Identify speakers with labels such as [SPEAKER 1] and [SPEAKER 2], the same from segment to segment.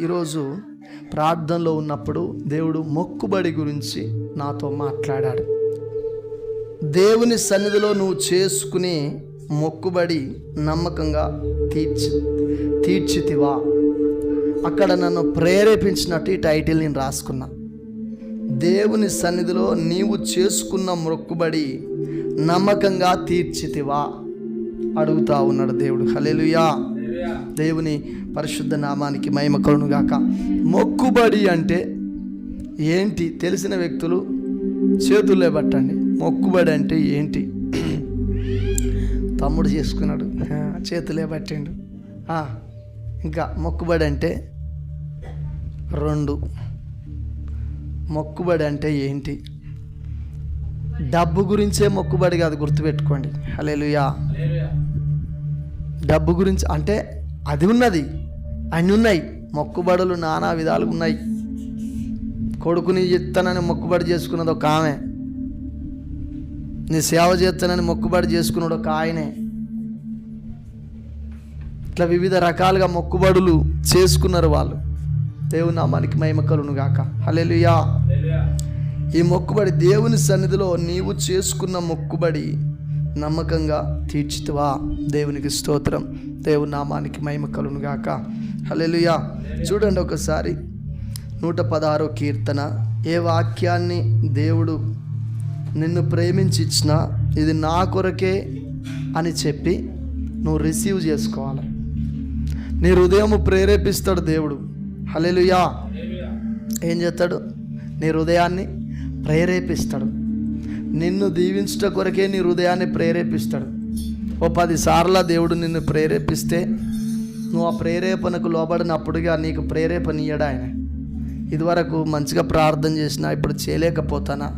[SPEAKER 1] ఈరోజు ప్రార్థనలో ఉన్నప్పుడు దేవుడు మొక్కుబడి గురించి నాతో మాట్లాడాడు. దేవుని సన్నిధిలో నువ్వు చేసుకునే మొక్కుబడి నమ్మకంగా తీర్చితివా? అక్కడ నన్ను ప్రేరేపించినట్టు ఈ టైటిల్ నేను రాసుకున్నా. దేవుని సన్నిధిలో నీవు చేసుకున్న మొక్కుబడి నమ్మకంగా తీర్చితివా అడుగుతా ఉన్నాడు దేవుడు. హల్లెలూయా. దేవుని పరిశుద్ధ నామానికి మహిమ కలుగును గాక. మొక్కుబడి అంటే ఏంటి తెలిసిన వ్యక్తులు చేతుల్లో పట్టండి. మొక్కుబడి అంటే ఏంటి? తమ్ముడు చేసుకున్నాడు, చేతులే పట్టిండు. ఇంకా మొక్కుబడి అంటే రెండు. మొక్కుబడి అంటే ఏంటి? డబ్బు గురించే మొక్కుబడి కాదు, గుర్తుపెట్టుకోండి. హల్లెలూయా. డబ్బు గురించి అంటే అది ఉన్నది, అన్నీ ఉన్నాయి. మొక్కుబడులు నానా విధాలుగా ఉన్నాయి. కొడుకుని చేస్తానని మొక్కుబడి చేసుకున్నది ఒక ఆమె, నీ సేవ చేస్తానని మొక్కుబడి చేసుకున్నాడు ఒక ఆయనే. ఇట్లా వివిధ రకాలుగా మొక్కుబడులు చేసుకున్నారు వాళ్ళు. దేవుని నామానికి మహిమ కలుగును గాక. హల్లెలూయా. ఈ మొక్కుబడి దేవుని సన్నిధిలో నీవు చేసుకున్న మొక్కుబడి నమ్మకంగా తీర్చితివా? దేవునికి స్తోత్రం. దేవుని నామానికి మహిమ కలుగును గాక. హల్లెలూయా. చూడండి ఒకసారి 116వ కీర్తన. ఏ వాక్యాన్ని దేవుడు నిన్ను ప్రేమించి ఇచ్చినా ఇది నా కొరకే అని చెప్పి నువ్వు రిసీవ్ చేసుకోవాలి. నీ హృదయం ప్రేరేపిస్తాడు దేవుడు. హల్లెలూయా. ఏం చేస్తాడు? నీ హృదయాన్ని ప్రేరేపిస్తాడు. నిన్ను దీవించట కొరకే నీ హృదయాన్ని ప్రేరేపిస్తాడు. ఓ 10 సార్లు దేవుడు నిన్ను ప్రేరేపిస్తే నువ్వు ఆ ప్రేరేపణకు లోబడినప్పుడుగా నీకు ప్రేరేపణ ఇయ్యడు ఆయన. ఇదివరకు మంచిగా ప్రార్థన చేసినా ఇప్పుడు చేయలేకపోతానా?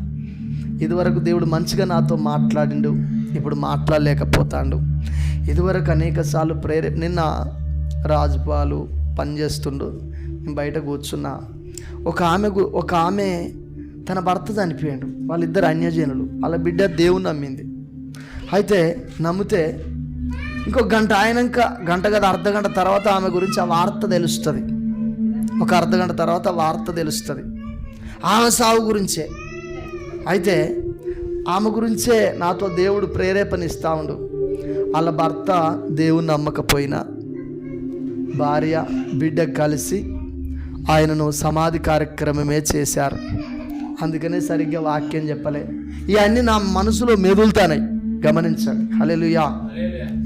[SPEAKER 1] ఇదివరకు దేవుడు మంచిగా నాతో మాట్లాడిండు, ఇప్పుడు మాట్లాడలేకపోతాడు. ఇదివరకు అనేక సార్లు నిన్న రాజుపాలు పనిచేస్తుండు, నేను బయట కూర్చున్నా. ఒక ఆమె తన భర్త చనిపోయాడు. వాళ్ళిద్దరు అన్యజనులు. వాళ్ళ బిడ్డ దేవుని నమ్మింది. అయితే నమ్మితే ఇంకో గంట అయినాక, గంట కదా అర్ధగంట తర్వాత ఆమె గురించి ఆ వార్త తెలుస్తుంది. ఒక అర్ధగంట తర్వాత వార్త తెలుస్తుంది ఆమె సాగు గురించే. అయితే ఆమె గురించే నాతో దేవుడు ప్రేరేపణ ఇస్తూ ఉండు. వాళ్ళ భర్త దేవుని నమ్మకపోయినా భార్య బిడ్డ కలిసి ఆయనను సమాధి కార్యక్రమమే చేశారు. అందుకనే సరిగ్గా వాక్యం చెప్పలే. ఇవన్నీ నా మనసులో మెదులుతాయి, గమనించండి. హల్లెలూయా.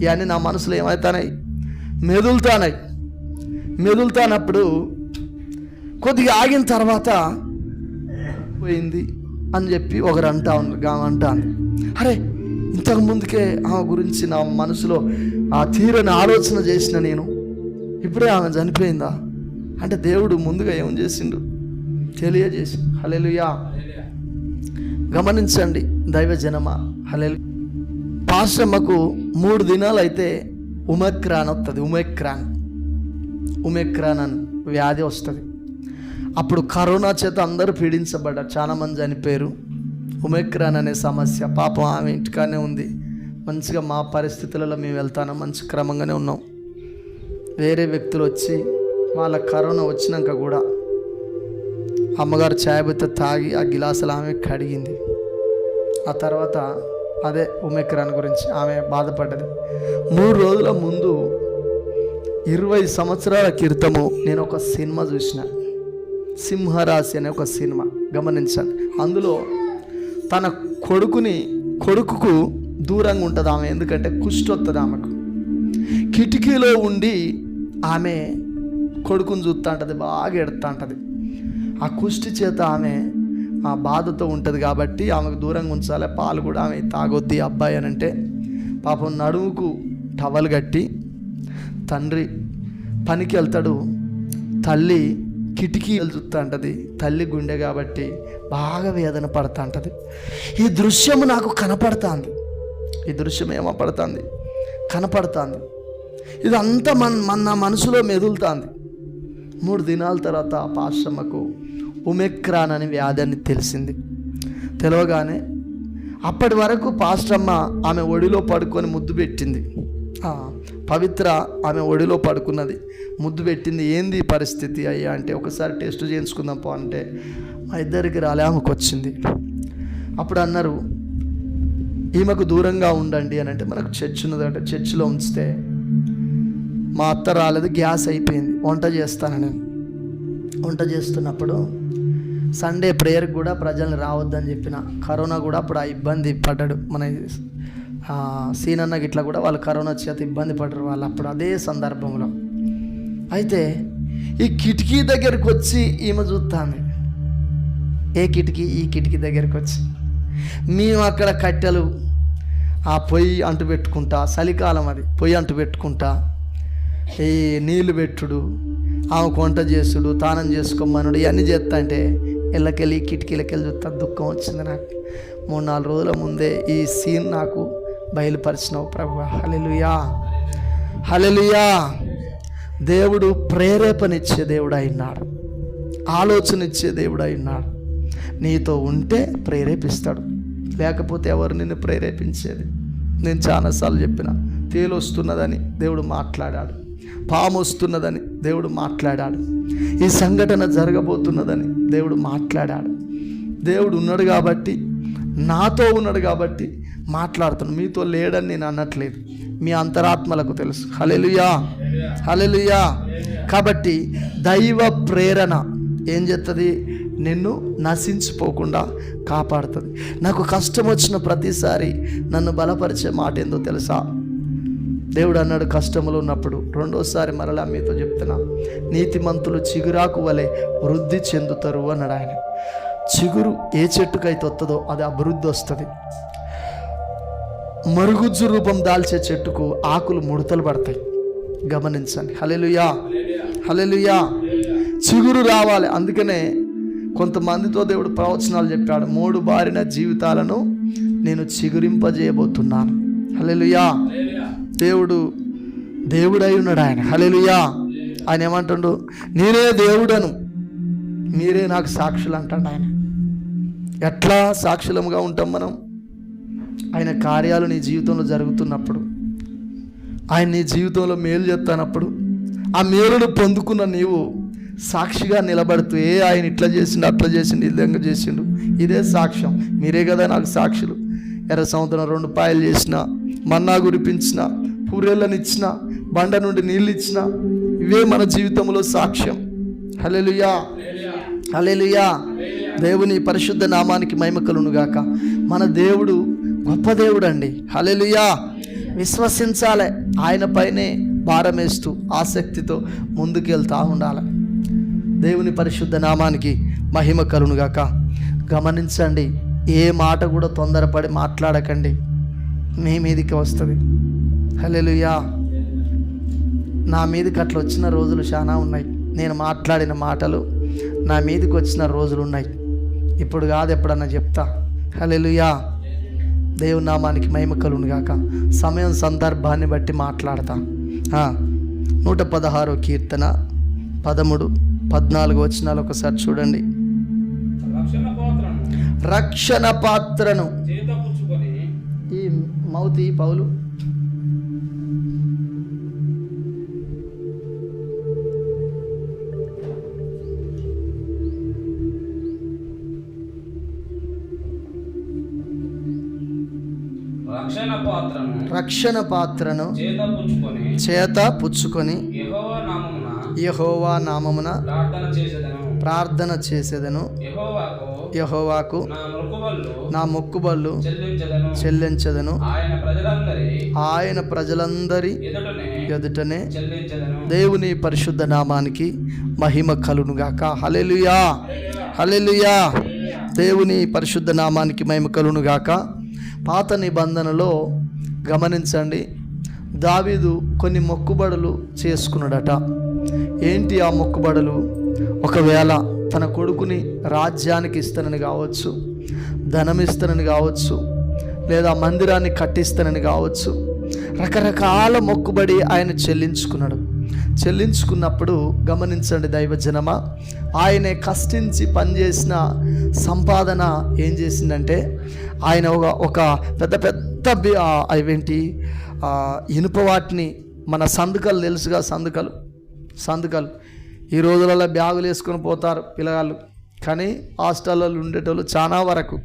[SPEAKER 1] ఇవన్నీ నా మనసులో ఏమవుతాయి? మెదులుతానప్పుడు కొద్దిగా ఆగిన తర్వాత పోయింది అని చెప్పి ఒకరు అంటాను. అరే, ఇంతకు ముందుకే ఆమె గురించి నా మనసులో ఆ తీరని ఆలోచన చేసిన నేను, ఇప్పుడే ఆమె చనిపోయిందా అంటే దేవుడు ముందుగా ఏం చేసిండు? తెలియజేసి. హల్లెలూయా. గమనించండి దైవజనమా. హల్లెలూయా. పాశ్రమకు 3 దినాలు అయితే ఒమిక్రాన్ వస్తుంది. ఒమిక్రాన్ అని వ్యాధి వస్తుంది. అప్పుడు కరోనా చేత అందరూ పీడించబడ్డారు, చాలామంది చనిపోయారు. ఒమిక్రాన్ అనే సమస్య. పాపం ఆమె ఇంటికానే ఉంది. మంచిగా మా పరిస్థితులలో మేము వెళ్తాను, మంచి క్రమంగానే ఉన్నాం. వేరే వ్యక్తులు వచ్చి వాళ్ళ కరోనా వచ్చినాక కూడా అమ్మగారు ఛాయబుత్త తాగి ఆ గిలాసులు ఆమె కడిగింది. ఆ తర్వాత అదే ఒమిక్రాన్ గురించి ఆమె బాధపడ్డది. 3 రోజుల ముందు 20 సంవత్సరాల క్రితము నేను ఒక సినిమా చూసిన, సింహరాశి అనే ఒక సినిమా. గమనించండి. అందులో తన కొడుకుకు దూరంగా ఉంటుంది ఆమె. ఎందుకంటే కుష్టి వస్తుంది ఆమెకు. కిటికీలో ఉండి ఆమె కొడుకుని చూస్తూ ఉంటుంది, బాగా ఎడుతూ ఉంటుంది. ఆ కుష్టి చేత ఆమె ఆ బాధతో ఉంటుంది కాబట్టి ఆమెకు దూరంగా ఉంచాలి. పాలు కూడా ఆమె తాగొద్ది అబ్బాయి అని అంటే, పాపం నడుముకు టవల్ కట్టి తండ్రి పనికి వెళ్తాడు. తల్లి కిటికీ చూస్తూ ఉంటుంది. తల్లి గుండె కాబట్టి బాగా వేదన పడుతూ ఉంటుంది. ఈ దృశ్యము నాకు కనపడుతుంది. ఈ దృశ్యం ఏమపడుతుంది? కనపడుతుంది. ఇదంతా నా మనసులో మెదులుతుంది. 3 దినాల తర్వాత పాశ్రమకు ఒమిక్రాన్ అని వ్యాధి అని తెలిసింది. తెలియగానే అప్పటి వరకు పాస్టమ్మ ఆమె ఒడిలో పడుకొని ముద్దు పెట్టింది. పవిత్ర ఆమె ఒడిలో పడుకున్నది, ముద్దు పెట్టింది. ఏంది పరిస్థితి అయ్యా అంటే, ఒకసారి టెస్ట్ చేయించుకుందాం పో అంటే మా ఇద్దరికి రాలే, ఆమెకు వచ్చింది. అప్పుడు అన్నారు ఈమెకు దూరంగా ఉండండి అని. అంటే మనకు చర్చ్ ఉన్నదంటే చర్చిలో ఉంచితే మా అత్త రాలేదు, గ్యాస్ అయిపోయింది, వంట చేస్తానని. వంట చేస్తున్నప్పుడు సండే ప్రేయర్కి కూడా ప్రజల్ని రావద్దని చెప్పిన. కరోనా కూడా అప్పుడు ఆ ఇబ్బంది పడ్డాడు మన సీనన్నకి, ఇట్లా కూడా వాళ్ళు కరోనా చేత ఇబ్బంది పడ్డారు వాళ్ళు అప్పుడు అదే సందర్భంలో. అయితే ఈ కిటికీ దగ్గరికి వచ్చి ఈమె చూస్తాను, ఏ కిటికీ, ఈ కిటికీ దగ్గరికి వచ్చి మేము అక్కడ కట్టెలు ఆ పొయ్యి అంటు పెట్టుకుంటా, చలికాలం అది, పొయ్యి అంటు పెట్టుకుంటా, ఈ నీళ్లు పెట్టుడు, ఆమె వంట చేసుడు, తానం చేసుకోమనుడు, ఇవన్నీ చేస్తా అంటే ఇళ్ళకెళ్ళి కిటికీలకెళ్ళి చూస్తా. దుఃఖం వచ్చింది నాకు. 3-4 రోజుల ముందే ఈ సీన్ నాకు బయలుపరిచినావు ప్రభువా. హల్లెలూయా, హల్లెలూయా. దేవుడు ప్రేరేపణిచ్చే దేవుడు అయినాడు, ఆలోచన ఇచ్చే దేవుడు అయినాడు. నీతో ఉంటే ప్రేరేపిస్తాడు, లేకపోతే ఎవరు నిన్ను ప్రేరేపించేది? నేను చాలాసార్లు చెప్పిన, తేలు వస్తున్నదని దేవుడు మాట్లాడాడు, పాము వస్తున్నదని దేవుడు మాట్లాడాడు, ఈ సంఘటన జరగబోతున్నదని దేవుడు మాట్లాడాడు. దేవుడు ఉన్నాడు కాబట్టి, నాతో ఉన్నాడు కాబట్టి మాట్లాడుతున్నాను. మీతో లేడని నేను అనట్లేదు, మీ అంతరాత్మలకు తెలుసు. హల్లెలూయా, హల్లెలూయా. కాబట్టి దైవ ప్రేరణ ఏం చేస్తుంది? నిన్ను నశించిపోకుండా కాపాడుతుంది. నాకు కష్టం వచ్చిన ప్రతిసారి నన్ను బలపరిచే మాట ఏందో తెలుసా? దేవుడు అన్నాడు, కష్టములు ఉన్నప్పుడు, రెండోసారి మరలా మీతో చెప్తున్నా, నీతిమంతులు చిగురాకు వలె వృద్ధి చెందుతారు అన్నాడు ఆయన. చిగురు ఏ చెట్టుకైతే వస్తుందో అది అభివృద్ధి వస్తుంది. మరుగుజ్జు రూపం దాల్చే చెట్టుకు ఆకులు ముడతలు పడతాయి. గమనించండి. హల్లెలూయా, హల్లెలూయా. చిగురు రావాలి. అందుకనే కొంతమందితో దేవుడు ప్రవచనాలు చెప్పాడు, 3 బారిన జీవితాలను నేను చిగురింపజేయబోతున్నాను. హల్లెలూయా. దేవుడై ఉన్నాడు ఆయన. హల్లెలూయా. ఆయన ఏమంటాడు? నేనే దేవుడను, మీరే నాకు సాక్షులు అంటాడు ఆయన. ఎట్లా సాక్షులముగా ఉంటాం మనం? ఆయన కార్యాలు నీ జీవితంలో జరుగుతున్నప్పుడు, ఆయన నీ జీవితంలో మేలు చేస్తున్నప్పుడు, ఆ మేలును పొందుకున్న నీవు సాక్షిగా నిలబడుతూ, ఆయన ఇట్లా చేసిండు, అట్లా చేసిండు, ఈ విధంగా చేసిండు, ఇదే సాక్ష్యం. మీరే కదా నాకు సాక్షులు. ఎర్ర సముద్రం 2 పాయలు చేసిన, మన్నా కురిపించిన, పూరేళ్ళనిచ్చిన, బండ నుండి నీళ్ళు ఇచ్చిన, ఇవే మన జీవితంలో సాక్ష్యం. హల్లెలూయా, హల్లెలూయా. దేవుని పరిశుద్ధ నామానికి మహిమ కలుగును గాక. మన దేవుడు గొప్ప దేవుడు అండి. హల్లెలూయా. విశ్వసించాలి, ఆయన పైనే భారం వేస్తూ ఆసక్తితో ముందుకెళ్తా ఉండాలి. దేవుని పరిశుద్ధ నామానికి మహిమ కలుగును గాక. గమనించండి, ఏ మాట కూడా తొందరపడి మాట్లాడకండి, మీ మీదికి వస్తుంది. హల్లెలూయా. నా మీదకి అట్లా వచ్చిన రోజులు చాలా ఉన్నాయి. నేను మాట్లాడిన మాటలు నా మీదకి వచ్చిన రోజులు ఉన్నాయి. ఇప్పుడు కాదు, ఎప్పుడన్నా చెప్తా. హల్లెలూయా. దేవుని నామానికి మహిమ కలుగును గాక. సమయం సందర్భాన్ని బట్టి మాట్లాడతా. 116వ కీర్తన 13, 14 వచనాలు ఒకసారి చూడండి. రక్షణ పాత్రను ఈ మౌతి పౌలు రక్షణ పాత్రను చేత పుచ్చుకొని యెహోవా నామమున ప్రార్థన చేసేదను. యెహోవాకు నా మొక్కుబళ్ళు చెల్లించదను. ఆయన ప్రజలందరి ఎదుటనే. దేవుని పరిశుద్ధ నామానికి మహిమ కలుగును గాక. హల్లెలూయా, హల్లెలూయా. దేవుని పరిశుద్ధ నామానికి మహిమ కలుగును గాక. పాత నిబంధనలో గమనించండి, దావీదు కొన్ని మొక్కుబడులు చేసుకున్నాడట. ఏంటి ఆ మొక్కుబడులు? ఒకవేళ తన కొడుకుని రాజ్యానికి ఇస్తానని కావచ్చు, ధనం ఇస్తానని కావచ్చు, లేదా మందిరాన్ని కట్టిస్తానని కావచ్చు, రకరకాల మొక్కుబడి ఆయన చెల్లించుకున్నప్పుడు గమనించండి దైవజనమా, ఆయనే కష్టించి పనిచేసిన సంపాదన ఏం చేసిందంటే, ఆయన ఒక పెద్ద అవేంటి ఇనుప వాటిని మన సందుకలు తెలుసుగా, సందుకలు ఈ రోజులలో బ్యాగులు వేసుకొని పోతారు పిల్లగాళ్ళు, కానీ హాస్టల్లో ఉండేటోళ్ళు చాలా వరకు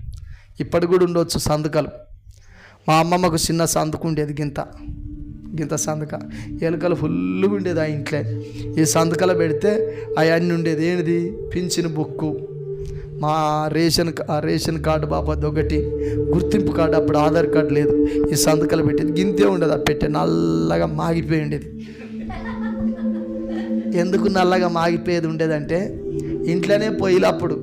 [SPEAKER 1] ఇప్పటికి కూడా ఉండొచ్చు సందుకలు. మా అమ్మమ్మకు చిన్న సందుకు ఉండేది, గింత సందుక, ఎలుకలు ఫుల్గా ఉండేది ఆ ఇంట్లో. ఈ సందుకలు పెడితే అవన్నీ ఉండేది. ఏంటిది? పింఛన్ బుక్కు, మా రేషన్ కార్డు బాపది ఒకటి, గుర్తింపు కార్డు, అప్పుడు ఆధార్ కార్డు లేదు. ఈ సందుకలు పెట్టేది గింతే ఉండేది. ఆ పెట్టే నల్లగా మాగిపోయి ఉండేది. ఎందుకు నల్లగా మాగిపోయేది ఉండేదంటే ఇంట్లోనే పొయ్యిలు అప్పుడు.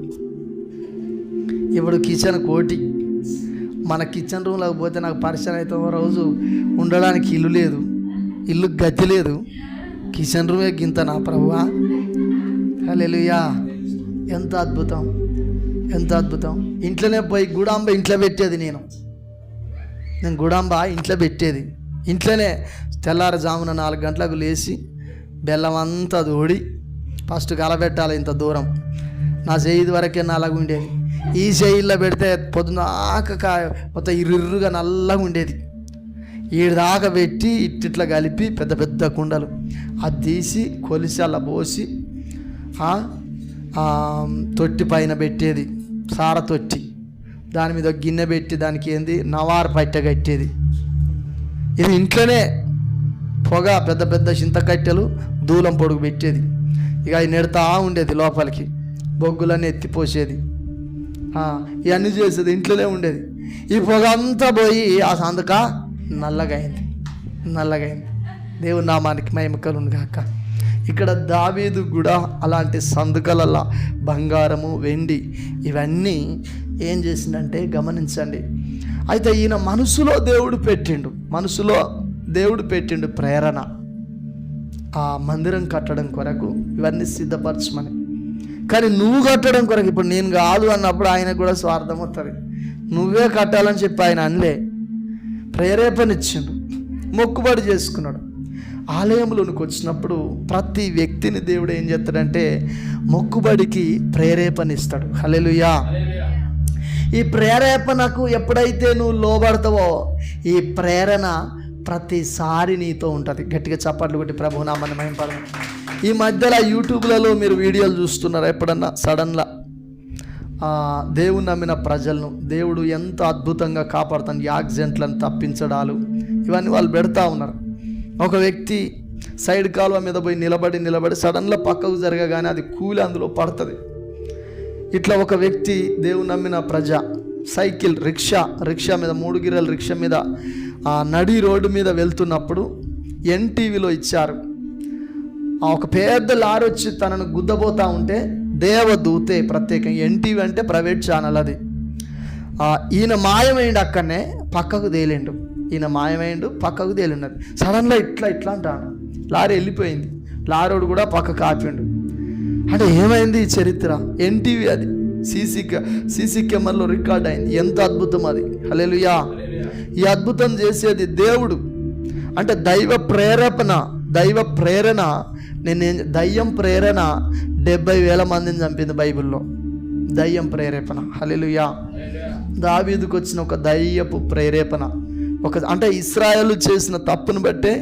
[SPEAKER 1] ఇప్పుడు కిచెన్ కోటి, మన కిచెన్ రూమ్లోకి పోతే నాకు పరిచయం అయితే రోజు ఉండడానికి ఇల్లు లేదు, ఇల్లు గతి లేదు, కిచెన్ రూమే గింత నా ప్రభువా. హల్లెలూయా. ఎంత అద్భుతం, ఎంత అద్భుతం. ఇంట్లోనే పోయి గుడాంబ ఇంట్లో పెట్టేది. నేను గుడాంబ ఇంట్లో పెట్టేది. ఇంట్లోనే తెల్లారుజామున 4 గంటలకు లేచి బెల్లం అంతా దోడి ఫస్ట్ కలబెట్టాలి. ఇంత దూరం నా చేయి వరకే నల్లగా ఉండేది. ఈ చేయిల్లో పెడితే పొద్దునాక మొత్తం ఇర్రుగా నల్లగా ఉండేది. దాకా పెట్టి ఇట్లా కలిపి పెద్ద పెద్ద కుండలు అది తీసి కొలిసి అలా పోసి తొట్టి పైన పెట్టేది, సార తొట్టి. దాని మీద గిన్నె పెట్టి దానికి ఏంది నవారు పట్టె కట్టేది. ఇది ఇంట్లోనే పొగ, పెద్ద పెద్ద చింతకట్టెలు, దూలం పొడుగు పెట్టేది. ఇక అవి నెడతా ఉండేది లోపలికి, బొగ్గులన్నీ ఎత్తిపోసేది. ఇవన్నీ చేసేది ఇంట్లోనే ఉండేది. ఈ పొగ అంతా పోయి ఆ సందుక నల్లగా అయింది. దేవుని నామానికి మహిమ కలుగును గాక. ఇక్కడ దావీదు కూడా అలాంటి సందుకలల్లా బంగారము, వెండి ఇవన్నీ ఏం చేసిందంటే గమనించండి. అయితే ఈయన మనసులో దేవుడు పెట్టిండు ప్రేరణ, ఆ మందిరం కట్టడం కొరకు ఇవన్నీ సిద్ధపరచమని. కానీ నువ్వు కట్టడం కొరకు, ఇప్పుడు నేను కాదు అన్నప్పుడు ఆయనకు కూడా స్వార్థం వస్తుంది. నువ్వే కట్టాలని చెప్పి ఆయన అనలే, ప్రేరేపణ ఇచ్చిండు, మొక్కుబడి చేసుకున్నాడు. ఆలయంలోనికి వచ్చినప్పుడు ప్రతి వ్యక్తిని దేవుడు ఏం చేస్తాడంటే మొక్కుబడికి ప్రేరేపణ ఇస్తాడు. హల్లెలూయా. ఈ ప్రేరేపణకు ఎప్పుడైతే నువ్వు లోబడతావో ఈ ప్రేరణ ప్రతిసారి నీతో ఉంటుంది. గట్టిగా చప్పట్లు కొట్టి ప్రభువు నామమున మహిమపడదాం. ఈ మధ్యలో యూట్యూబ్లలో మీరు వీడియోలు చూస్తున్నారు ఎప్పుడన్నా సడన్గా దేవుని నమ్మిన ప్రజలను దేవుడు ఎంత అద్భుతంగా కాపాడుతాను, యాక్సిడెంట్లను తప్పించడాలు ఇవన్నీ వాళ్ళు పెడతా ఉన్నారు. ఒక వ్యక్తి సైడ్ కాలువ మీద పోయి నిలబడి సడన్గా పక్కకు జరగగానే అది కూలి అందులో పడుతుంది. ఇట్లా ఒక వ్యక్తి దేవుని నమ్మిన ప్రజ సైకిల్ రిక్షా మీద 3 గిర్రల రిక్షా మీద నడి రోడ్డు మీద వెళ్తున్నప్పుడు ఎన్టీవీలో ఇచ్చారు. ఒక పెద్ద లారీ వచ్చి తనను గుద్దబోతా ఉంటే దేవదూతే, ప్రత్యేకంగా ఎన్టీవీ అంటే ప్రైవేట్ ఛానల్ అది, ఈయన మాయమైండు, అక్కడనే పక్కకు తేలిండు. సడన్గా ఇట్లా అంటాడు. లారీ వెళ్ళిపోయింది, లారోడు కూడా పక్కకు ఆపిండు. అంటే ఏమైంది ఈ చరిత్ర? ఎన్టీవీ అది సీసీ కెమెరాలో రికార్డ్ అయింది. ఎంత అద్భుతం అది. హల్లెలూయా. ఈ అద్భుతం చేసేది దేవుడు. అంటే దైవ ప్రేరణ దయ్యం ప్రేరణ 70,000 మందిని చంపింది బైబిల్లో. దయ్యం ప్రేరేపణ. హల్లెలూయా. దావీదుకు వచ్చిన ఒక దయ్యపు ప్రేరేపణ, అంటే ఇశ్రాయేలు చేసిన తప్పును బట్టే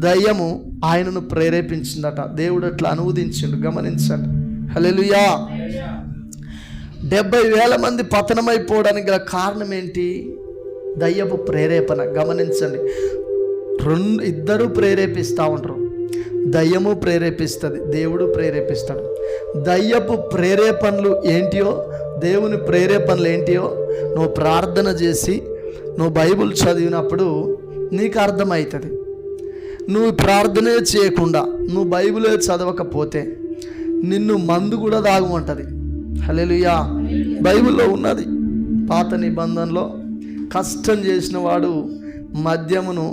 [SPEAKER 1] దయ్యము ఆయనను ప్రేరేపించిందట. దేవుడు అట్లా అనువదించిండు. గమనించండి. హల్లెలూయా. 70,000 మంది పతనమైపోవడానికి గల కారణం ఏంటి? దయ్యపు ప్రేరేపణ. గమనించండి. ఇద్దరు ప్రేరేపిస్తూ ఉంటారు. దయ్యము ప్రేరేపిస్తుంది, దేవుడు ప్రేరేపిస్తాడు. దయ్యపు ప్రేరేపణలు ఏంటియో, దేవుని ప్రేరేపణలు ఏంటియో నువ్వు ప్రార్థన చేసి నువ్వు బైబిల్ చదివినప్పుడు నీకు అర్థమవుతుంది. నువ్వు ప్రార్థనే చేయకుండా నువ్వు బైబిలే చదవకపోతే నిన్ను మందు కూడా తాగమంటుంది. హల్లెలూయా. బైబిల్లో ఉన్నది. పాత నిబంధనలో కష్టం చేసిన వాడు మద్యమును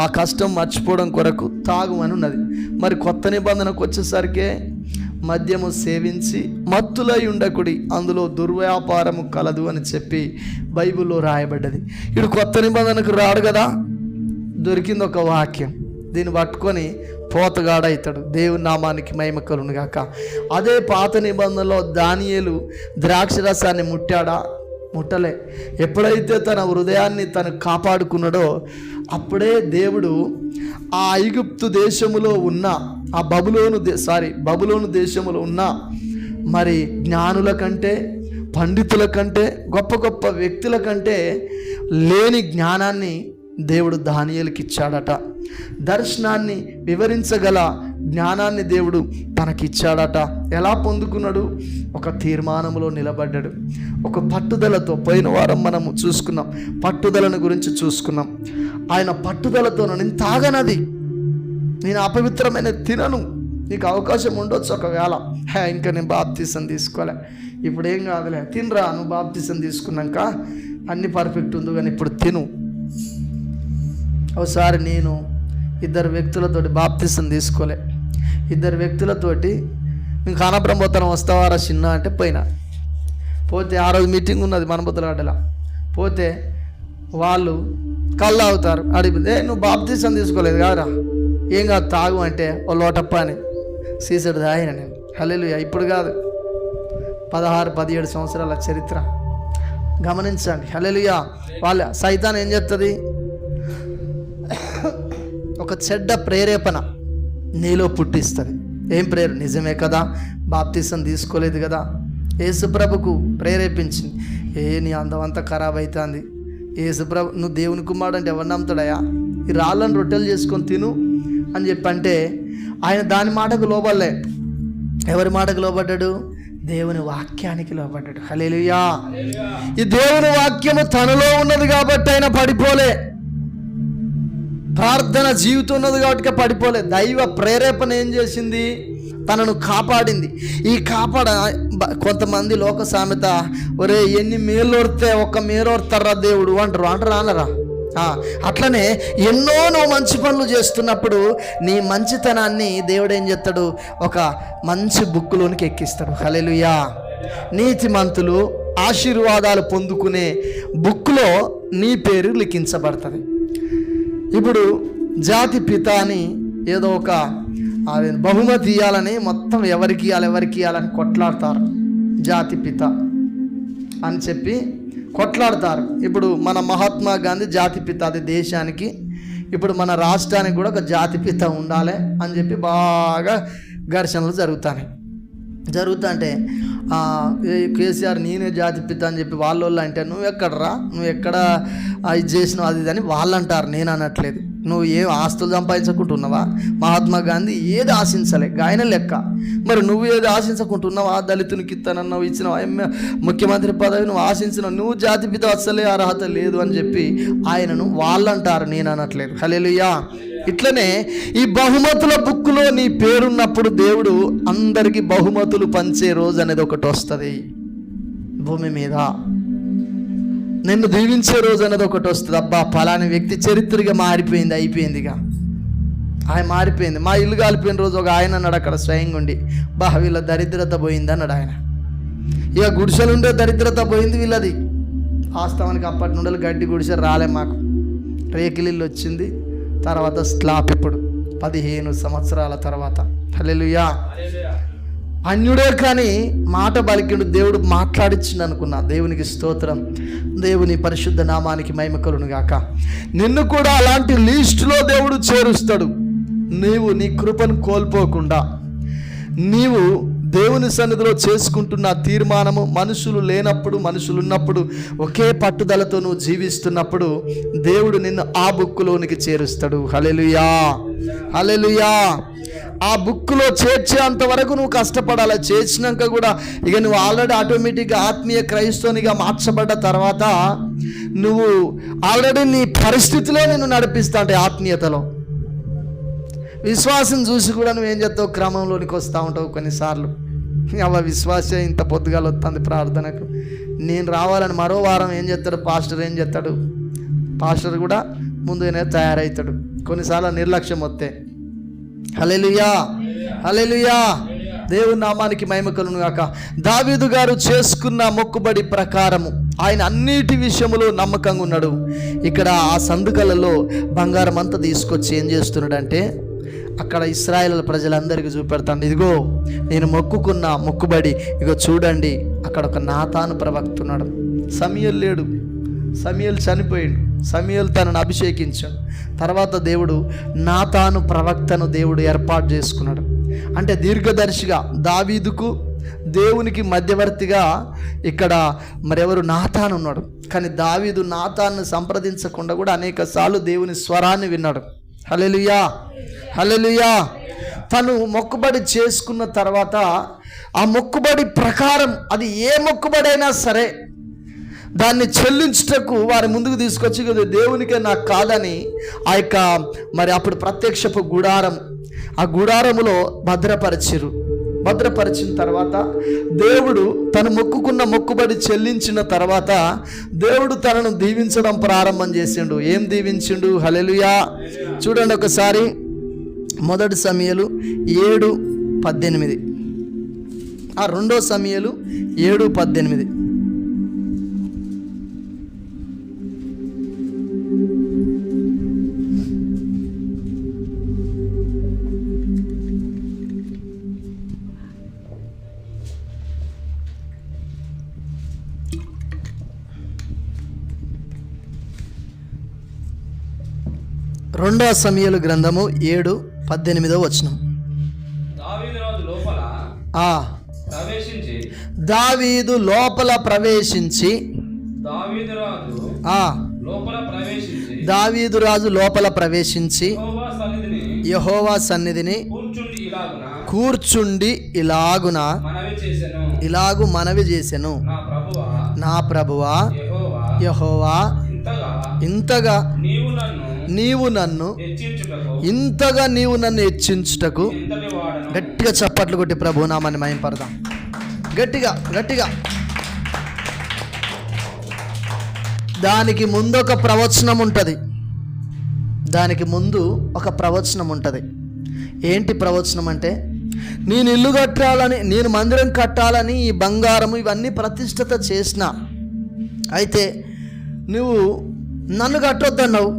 [SPEAKER 1] ఆ కష్టం మర్చిపోవడం కొరకు తాగుమని ఉన్నది. మరి కొత్త నిబంధనకు వచ్చేసరికి మద్యము సేవించి మత్తులై ఉండకుడి, అందులో దుర్వ్యాపారము కలదు అని చెప్పి బైబిల్లో రాయబడ్డది. ఇడు కొత్త నిబంధనకు రాడు కదా, దొరికింది ఒక వాక్యం, దీన్ని పట్టుకొని పోతగాడవుతాడు. దేవుని నామానికి మహిమ కలుగును గాక. అదే పాత నిబంధనలో దానియేలు ద్రాక్షరసాన్ని ముట్టాడా? ముట్టలే. ఎప్పుడైతే తన హృదయాన్ని తను కాపాడుకున్నాడో అప్పుడే దేవుడు ఆ ఐగుప్తు దేశములో ఉన్న ఆ బబులోను దేశములో ఉన్న మరి జ్ఞానుల కంటే, పండితుల కంటే, గొప్ప గొప్ప వ్యక్తుల కంటే లేని జ్ఞానాన్ని దేవుడు దానియేలుకి ఇచ్చాడట. దర్శనాన్ని వివరించగల జ్ఞానాన్ని దేవుడు తనకిచ్చాడట. ఎలా పొందుకున్నాడు? ఒక తీర్మానంలో నిలబడ్డాడు, ఒక పట్టుదలతో. పోయిన వారం మనము చూసుకున్నాం, పట్టుదలను గురించి చూసుకున్నాం. ఆయన పట్టుదలతో, నేను తాగనది, నేను అపవిత్రమైన తినను. నీకు అవకాశం ఉండొచ్చు ఒకవేళ, ఇంకా నేను బాప్తిసం తీసుకోలే, ఇప్పుడు ఏం కాదులే, తినరా, నువ్వు బాప్తిసం తీసుకున్నాక అన్ని పర్ఫెక్ట్ ఉంది, కానీ ఇప్పుడు తిను. ఒకసారి నేను 2 వ్యక్తులతోటి బాప్తిసం తీసుకోలే. 2 వ్యక్తులతోటి నేను ఖానాబ్రహ్మోత్తరం వస్తావారా చిన్న అంటే పోతే ఆ రోజు మీటింగ్ ఉన్నది మనబుద్దలగడ్డలా. పోతే వాళ్ళు కళ్ళు తాగుతారు. అడిగితే నువ్వు బాప్తిసం తీసుకోలేదు కాదురా, ఏం కాదు తాగు అంటే ఓ లోటప్ప అని సీసెడు తాగిన నేను. హల్లెలూయా. ఇప్పుడు కాదు, 16-17 సంవత్సరాల చరిత్ర గమనించండి. హల్లెలూయా. వాళ్ళ సైతాన్ ఏం చేస్తుంది? ఒక చెడ్డ ప్రేరేపణ నీలో పుట్టిస్తుంది. ఏం ప్రేరణ? నిజమే కదా, బాప్తిసం తీసుకోలేదు కదా, యేసుప్రభుకు ప్రేరేపించింది. నీ అందమంతా ఖరాబ్ అవుతుంది, యేసుప్రభు నువ్వు దేవుని కుమారుడు అంటే ఎవరు నమ్ముతాడయా, ఈ రాళ్ళను రొట్టెలు చేసుకొని తిను అని చెప్పి అంటే ఆయన దాని మాటకు లోబడలే. ఎవరి మాటకు లోబడ్డాడు? దేవుని వాక్యానికి లోబడ్డాడు. హల్లెలూయా. ఈ దేవుని వాక్యము తనలో ఉన్నది కాబట్టి ఆయన పడిపోలే. ప్రార్థన జీవితం ఉన్నది కాబట్టి పడిపోలే. దైవ ప్రేరేపణ ఏం చేసింది? తనను కాపాడింది. ఈ కొంతమంది లోక సామెత, ఒరే ఎన్ని మేలోడితే ఒక్క మేలోడతారా దేవుడు అంటారు అనరా? అట్లనే ఎన్నో నువ్వు మంచి పనులు చేస్తున్నప్పుడు నీ మంచితనాన్ని దేవుడు ఏం చేస్తాడు? ఒక మంచి బుక్కులోనికి ఎక్కిస్తాడు. హల్లెలూయా. నీతిమంతులు ఆశీర్వాదాలు పొందుకునే బుక్లో నీ పేరు లిఖించబడుతుంది. ఇప్పుడు జాతి పిత అని ఏదో ఒక బహుమతి ఇవ్వాలని మొత్తం ఎవరికి ఇవ్వాలని కొట్లాడతారు. జాతి పిత అని చెప్పి కొట్లాడతారు. ఇప్పుడు మన మహాత్మా గాంధీ జాతి పిత, అది దేశానికి. ఇప్పుడు మన రాష్ట్రానికి కూడా ఒక జాతి పిత ఉండాలి అని చెప్పి బాగా ఘర్షణలు జరుగుతుంటే కేసీఆర్ నేనే జాతి పిత అని చెప్పి వాళ్ళు అంటే నువ్వు ఎక్కడ ఇది చేసినావు అది అని వాళ్ళు అంటారు. నేను అనట్లేదు. నువ్వు ఏం ఆస్తులు సంపాదించకుంటున్నావా? మహాత్మా గాంధీ ఏది ఆశించలే, గాయన లెక్క. మరి నువ్వు ఏది ఆశించకుంటున్నావా? దళితునికి ఇస్తానన్నావు, ఇచ్చినావు, ముఖ్యమంత్రి పదవి నువ్వు ఆశించినావు, నువ్వు జాతి పిత అస్సలే అర్హత లేదు అని చెప్పి ఆయనను వాళ్ళు అంటారు, నేను అనట్లేదు. హల్లెలూయా. ఇట్లనే ఈ బహుమతుల బుక్కులో నీ పేరున్నప్పుడు దేవుడు అందరికీ బహుమతులు పంచే రోజు అనేది ఒకటి వస్తుంది భూమి మీద. నిన్ను దీవించే రోజు అనేది ఒకటి వస్తుంది. అబ్బా ఫలాని వ్యక్తి చరిత్రగా మారిపోయింది, అయిపోయిందిగా, ఆయన మారిపోయింది. మా ఇల్లు కాలిపోయిన రోజు ఒక ఆయన అన్నాడు అక్కడ స్వయంగా ఉండి, వీళ్ళ దరిద్రత పోయింది అన్నాడు ఆయన. ఇక గుడిసెలుండే దరిద్రత పోయింది వీళ్ళది. వాస్తవానికి అప్పటి నుండి గడ్డి గుడిసె రాలే, మాకు రేకిలిల్లు వచ్చింది. తర్వాత స్లాబ్ ఇప్పుడు 15 సంవత్సరాల తర్వాత. హల్లెలూయా. అన్యుడే కానీ మాట పలికిండు, దేవుడు మాట్లాడిచ్చిండు అనుకున్నా. దేవునికి స్తోత్రం. దేవుని పరిశుద్ధ నామానికి మహిమ కలుగును గాక. నిన్ను కూడా అలాంటి లిస్టులో దేవుడు చేరుస్తాడు. నీవు నీ కృపను కోల్పోకుండా, నీవు దేవుని సన్నిధిలో చేసుకుంటున్న తీర్మానము, మనుషులు లేనప్పుడు, మనుషులు ఉన్నప్పుడు ఒకే పట్టుదలతో నువ్వు జీవిస్తున్నప్పుడు దేవుడు నిన్ను ఆ బుక్కులోనికి చేరుస్తాడు. హల్లెలూయా. హల్లెలూయా. ఆ బుక్లో చేర్చేంత వరకు నువ్వు కష్టపడాలి. చేర్చినాక కూడా ఇక నువ్వు ఆల్రెడీ ఆటోమేటిక్గా ఆత్మీయ క్రైస్తవునిగా మార్చబడ్డ తర్వాత నువ్వు ఆల్రెడీ నీ పరిస్థితిలో నిన్ను నడిపిస్తా అంటే ఆత్మీయతలో విశ్వాసం చూసి కూడా నువ్వేం చేస్తావు? క్రమంలోనికి వస్తూ ఉంటావు. కొన్నిసార్లు విశ్వాసం ఇంత పొద్దుగాలు వస్తుంది ప్రార్థనకు, నేను రావాలని మరో వారం ఏం చేస్తాడు? పాస్టర్ కూడా ముందుగానే తయారవుతాడు. కొన్నిసార్లు నిర్లక్ష్యం వస్తే. హల్లెలూయా. హల్లెలూయా. దేవుని నామానికి మహిమ కలుగును గాక. దావీదు గారు చేసుకున్న మొక్కుబడి ప్రకారము ఆయన అన్నిటి విషయంలో నమ్మకంగా ఉన్నాడు. ఇక్కడ ఆ సందుకలలో బంగారం అంతా తీసుకొచ్చి ఏం చేస్తున్నాడంటే అక్కడ ఇశ్రాయేలు ప్రజలందరికీ చూపెడతాడు. ఇదిగో నేను మొక్కుకున్న మొక్కుబడి, ఇగో చూడండి. అక్కడ ఒక నాతాను ప్రవక్త ఉన్నాడు. సమూయేలు లేడు, సమూయేలు చనిపోయాడు. సమూయేలు తనను అభిషేకించాడు. తర్వాత దేవుడు నాతాను ప్రవక్తను దేవుడు ఏర్పాటు చేసుకున్నాడు. అంటే దీర్ఘదర్శిగా దావీదుకు దేవునికి మధ్యవర్తిగా ఇక్కడ మరెవరు నాతాను ఉన్నాడు. కానీ దావీదు నాతాన్ని సంప్రదించకుండా కూడా అనేక సార్లు దేవుని స్వరాన్ని విన్నాడు. హల్లెలూయా, హల్లెలూయా. తను మొక్కుబడి చేసుకున్న తర్వాత ఆ మొక్కుబడి ప్రకారం, అది ఏ మొక్కుబడి అయినా సరే, దాన్ని చెల్లించుటకు వారి ముందుకు తీసుకొచ్చి దేవునికే నాకు కాదని ఆ యొక్క మరి అప్పుడు ప్రత్యక్షపు గుడారం, ఆ గుడారములో భద్రపరిచిన తర్వాత దేవుడు తను మొక్కుకున్న మొక్కుబడి చెల్లించిన తర్వాత దేవుడు తనను దీవించడం ప్రారంభం చేసిండు. ఏం దీవించిండు? హల్లెలూయా. చూడండి ఒకసారి, మొదటి సమూయేలు 7:18, 2 సమూయేలు 7:18. రెండవ సమూయేలు గ్రంథము 7:18 వచనం. దావీదు లోపల ప్రవేశించి దావీదు రాజు లోపల ప్రవేశించి యెహోవా సన్నిధిని కూర్చుండి ఇలాగు మనవి చేసెను, నా ప్రభువా యెహోవా, ఇంతగా నీవు నన్ను హెచ్చించుటకు. గట్టిగా చప్పట్లు కొట్టి ప్రభు నామాన్ని మహింపడదాం. గట్టిగా. దానికి ముందు ఒక ప్రవచనం ఉంటుంది. ఏంటి ప్రవచనం అంటే, నేను ఇల్లు కట్టాలని, నేను మందిరం కట్టాలని, ఈ బంగారము ఇవన్నీ ప్రతిష్ఠత చేసిన, అయితే నువ్వు నన్ను కట్టొద్దన్నావు,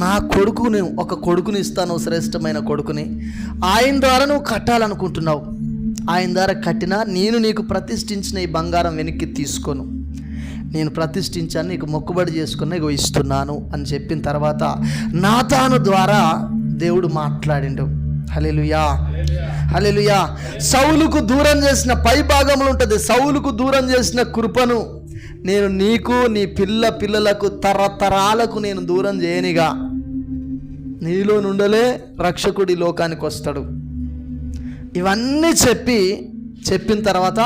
[SPEAKER 1] నా కొడుకుని, ఒక కొడుకుని ఇస్తాను, శ్రేష్టమైన కొడుకుని, ఆయన ద్వారా నువ్వు కట్టాలనుకుంటున్నావు. ఆయన ద్వారా కట్టినా నేను నీకు ప్రతిష్ఠించిన ఈ బంగారం వెనక్కి తీసుకోను, నేను ప్రతిష్ఠించాను, నీకు మొక్కుబడి చేసుకుని ఇగో ఇస్తున్నాను అని చెప్పిన తర్వాత నాతాను ద్వారా దేవుడు మాట్లాడిండు. హల్లెలూయా, హల్లెలూయా. సౌలుకు దూరం చేసిన, పై భాగంలో ఉంటుంది, సౌలుకు దూరం చేసిన కృపను నేను నీకు, నీ పిల్లలకు తరతరాలకు నేను దూరం చేయనిగా, నీలో నుండలే రక్షకుడి లోకానికి వస్తాడు. ఇవన్నీ చెప్పిన తర్వాత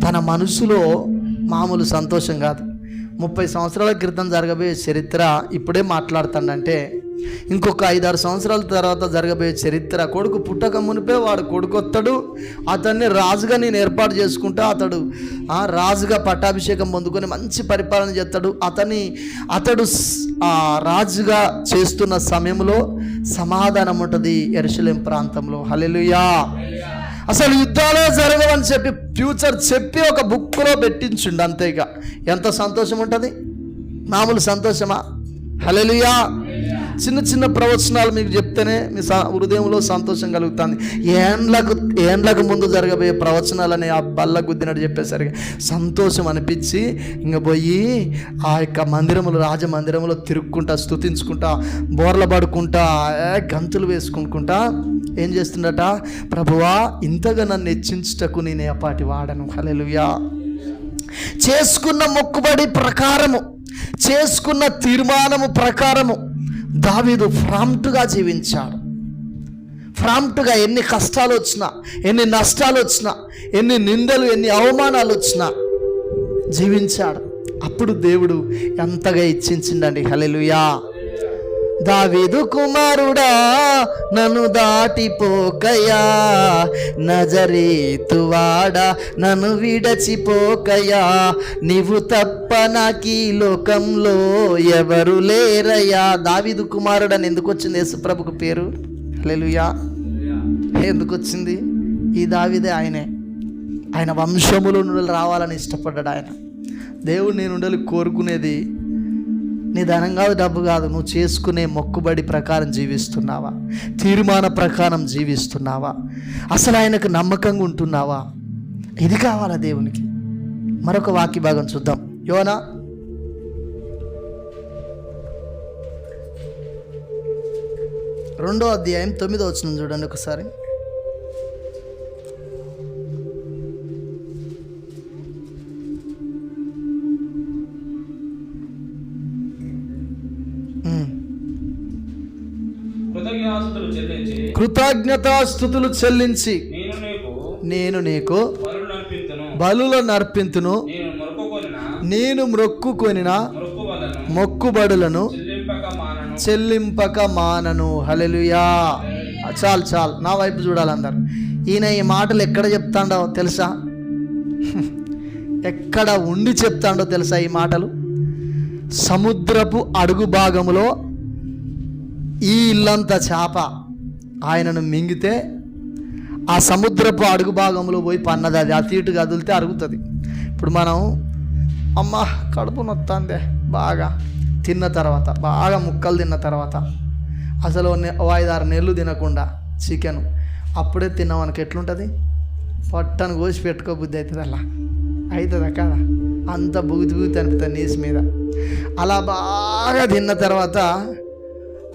[SPEAKER 1] తన మనసులో మామూలు సంతోషం కాదు. 30 సంవత్సరాల క్రితం జరగబోయే చరిత్ర ఇప్పుడే మాట్లాడుతాడంటే, ఇంకొక 5-6 సంవత్సరాల తర్వాత జరగబోయే చరిత్ర, కొడుకు పుట్టక మునిపే వాడు కొడుకు వస్తాడు, అతన్ని రాజుగా నేను ఏర్పాటు చేసుకుంటా, అతడు రాజుగా పట్టాభిషేకం పొందుకొని మంచి పరిపాలన చేస్తాడు. అతడు రాజుగా చేస్తున్న సమయంలో సమాధానం ఉంటుంది యెరూషలేం ప్రాంతంలో. హల్లెలూయా. అసలు యుద్ధాలే జరగవని చెప్పి ఫ్యూచర్ చెప్పి ఒక బుక్లో పెట్టించుండు, అంతేగా. ఎంత సంతోషం ఉంటుంది, మామూలు సంతోషమా? హల్లెలూయా. చిన్న ప్రవచనాలు మీకు చెప్తేనే మీ హృదయంలో సంతోషం కలుగుతుంది. ఏండ్లకు ముందు జరగబోయే ప్రవచనాలని ఆ బల్ల గుద్దినట్టు చెప్పేసరికి సంతోషం అనిపించి ఇంక పోయి ఆ యొక్క రాజమందిరంలో తిరుక్కుంటా, స్తుతించుకుంటా, బోర్ల పడుకుంటా, గంతులు వేసుకుంటా ఏం చేస్తుండట, ప్రభువా ఇంతగా నన్ను హెచ్చించుటకు నేను ఏపాటి వాడను. హల్లెలూయా. చేసుకున్న మొక్కుబడి ప్రకారము, చేసుకున్న తీర్మానము ప్రకారము దావీదు ప్రాంప్ట్గా జీవించాడు. ప్రాంప్ట్గా ఎన్ని కష్టాలు వచ్చినా, ఎన్ని నష్టాలు వచ్చినా, ఎన్ని నిందలు, ఎన్ని అవమానాలు వచ్చినా జీవించాడు. అప్పుడు దేవుడు ఎంతగా ఇచ్చించిండండి. హల్లెలూయా. దావీదు కుమారుడా నన్ను దాటిపోకయా, నజరేతువాడా నన్ను విడచిపోకయా, నీవు తప్ప నాకీ లోకంలో ఎవరు లేరయ్యా. దావీదు కుమారుడు అని ఎందుకు వచ్చింది యేసుప్రభుకు పేరు? హల్లెలూయా. ఎందుకు వచ్చింది? ఈ దావీదే ఆయన వంశములో నుండి రావాలని ఇష్టపడ్డాడు ఆయన. దేవుడు నేను ఉండాలి కోరుకునేది నీ ధనం కాదు, డబ్బు కాదు. నువ్వు చేసుకునే మొక్కుబడి ప్రకారం జీవిస్తున్నావా? తీర్మాన ప్రకారం జీవిస్తున్నావా? అసలు ఆయనకు నమ్మకంగా ఉంటున్నావా? ఇది కావాలా దేవునికి. మరొక వాక్య భాగం చూద్దాం. యోనా 2వ అధ్యాయం 9వ వచనం చూడండి ఒకసారి. కృతజ్ఞతాస్తుతులు చెల్లించి నేను నీకు బలులను అర్పింతును, నేను మ్రొక్కుకొనిన మొక్కుబడులను చెల్లింపక మానను. హల్లెలూయా. చాలు నా వైపు చూడాలి అందరు. ఈయన ఈ మాటలు ఎక్కడ చెప్తాడో తెలుసా? ఎక్కడ ఉండి చెప్తాడో తెలుసా ఈ మాటలు? సముద్రపు అడుగు భాగములో ఈ ఇల్లంత చేప ఆయనను మింగితే ఆ సముద్రపు అడుగు భాగంలో పోయి పన్నది. అది అటు ఇటు కదిలితే అరుగుతుంది. ఇప్పుడు మనం అమ్మ కడుపు నొత్తందే బాగా తిన్న తర్వాత, బాగా ముక్కలు తిన్న తర్వాత, అసలు 5-6 నెలలు తినకుండా చికెన్ అప్పుడే తిన్నాం మనకి ఎట్లుంటుంది? పొట్టను కోసి పెట్టుకోబుద్ధి అవుతుంది. అలా అవుతుందా కదా? అంత బుగుతి అనిపిస్తుంది నీసు మీద. అలా బాగా తిన్న తర్వాత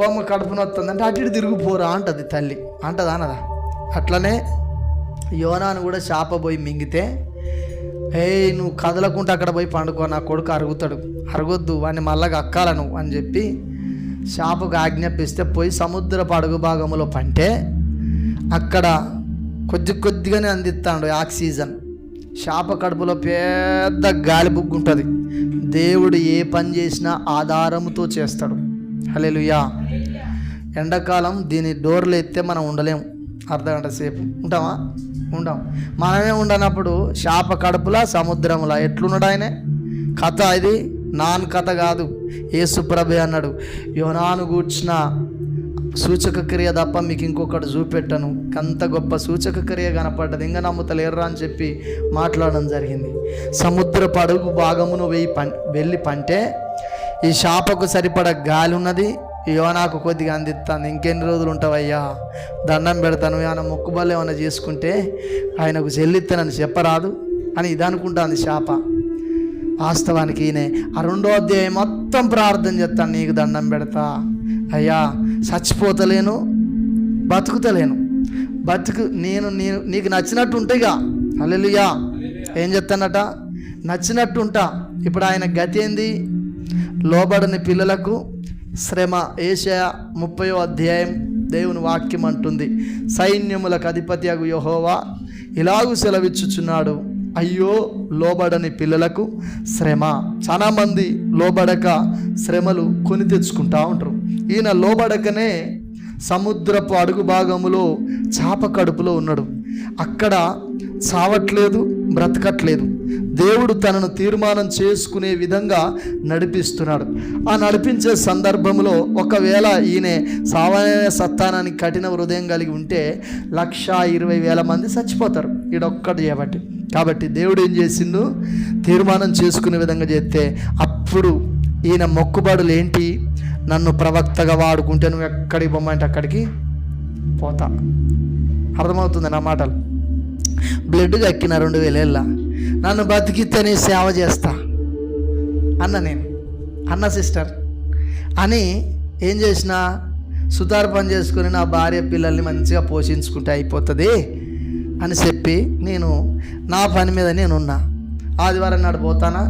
[SPEAKER 1] పొమ్మ కడుపు నొత్తుంది అంటే అటు ఇటు తిరిగిపోరా అంటది తల్లి. అంటదా అనదా? అట్లనే యోనాను కూడా చేప పోయి మింగితే, నువ్వు కదలకుంటే అక్కడ పోయి పండుకో, నా కొడుకు అరుగుతాడు, అరగొద్దు వాడిని మళ్ళా అక్కాల నువ్వు అని చెప్పి చేపకు ఆజ్ఞాపిస్తే పోయి సముద్రపు అడుగు భాగంలో పంటే అక్కడ కొద్దిగానే అందిస్తాడు ఆక్సిజన్. చేప కడుపులో పెద్ద గాలి బుగ్గు ఉంటుంది. దేవుడు ఏ పని చేసినా ఆధారముతో చేస్తాడు. హల్లెలూయా. ఎండాకాలం దీని డోర్లు ఎత్తే మనం ఉండలేము. అర్ధగంట సేపు ఉంటామా? ఉండం. మనమే ఉండనప్పుడు చేప కడుపులా సముద్రంలా ఎట్లున్నాడు ఆయనే? కథ ఇది నాన్ కథ కాదు. యేసుప్రభు అన్నాడు, యోనాను గూర్చిన సూచక క్రియ తప్ప మీకు ఇంకొకటి చూపెట్టను, అంత గొప్ప సూచక క్రియ కనపడ్డది, ఇంకా నమ్ముతలేర్రా అని చెప్పి మాట్లాడడం జరిగింది. సముద్రపు అడుగు భాగమును వెళ్ళి పంటే ఈ చేపకు సరిపడ గాలి ఉన్నది. యోనాకు కొద్దిగా అందిస్తాను. ఇంకెన్ని రోజులు ఉంటావయ్యా, దండం పెడతాను, ఆయన మొక్కుబళ్ళు ఏమైనా చేసుకుంటే ఆయనకు చెల్లిస్తానని చెప్పరాదు అని ఇది అనుకుంటాను చేప. వాస్తవానికి ఈయనే ఆ 2వ అధ్యాయం మొత్తం ప్రార్థన చేస్తాను, నీకు దండం పెడతా అయ్యా, చచ్చిపోతలేను, బతుకుతలేను, నేను నీకు నచ్చినట్టు ఉంటాయిగా. హల్లెలూయా. ఏం చెప్తానట? నచ్చినట్టు ఉంటా. ఇప్పుడు ఆయన గతి ఏంది? లోబడని పిల్లలకు శ్రమ. యెషయా 30వ అధ్యాయం దేవుని వాక్యం అంటుంది, సైన్యములకు అధిపతియగు యెహోవా ఇలాగూ సెలవిచ్చుచున్నాడు, అయ్యో లోబడని పిల్లలకు శ్రమ. చాలా మంది లోబడక శ్రమలు కొని తెచ్చుకుంటా ఉంటారు. ఈయన లోబడకనే సముద్రపు అడుగు భాగములో చేప కడుపులో ఉన్నాడు. అక్కడ చావట్లేదు, బ్రతకట్లేదు. దేవుడు తనను తీర్మానం చేసుకునే విధంగా నడిపిస్తున్నాడు. ఆ నడిపించే సందర్భంలో ఒకవేళ ఈయన సామాన్య సత్తానానికి కఠిన హృదయం కలిగి ఉంటే 120,000 మంది చచ్చిపోతారు ఈడొక్కడు చేయబట్టి. కాబట్టి దేవుడు ఏం చేసిండు? తీర్మానం చేసుకునే విధంగా చేస్తే అప్పుడు ఈయన మొక్కుబడులు ఏంటి? నన్ను ప్రవక్తగా వాడుకుంటే నువ్వు ఎక్కడికి పొమ్మంటే అక్కడికి పోతా. అర్థమవుతుంది నా మాటలు? బ్లడ్ కక్కిన 2,000 ఏళ్ళ నన్ను బతికితేనే సేవ చేస్తా అన్న సిస్టర్ అని ఏం చేసిన సుతారు పని చేసుకుని నా భార్య పిల్లల్ని మంచిగా పోషించుకుంటే అయిపోతుంది అని చెప్పి నేను నా పని మీద నేనున్నా. ఆదివారం నాడు పోతానా,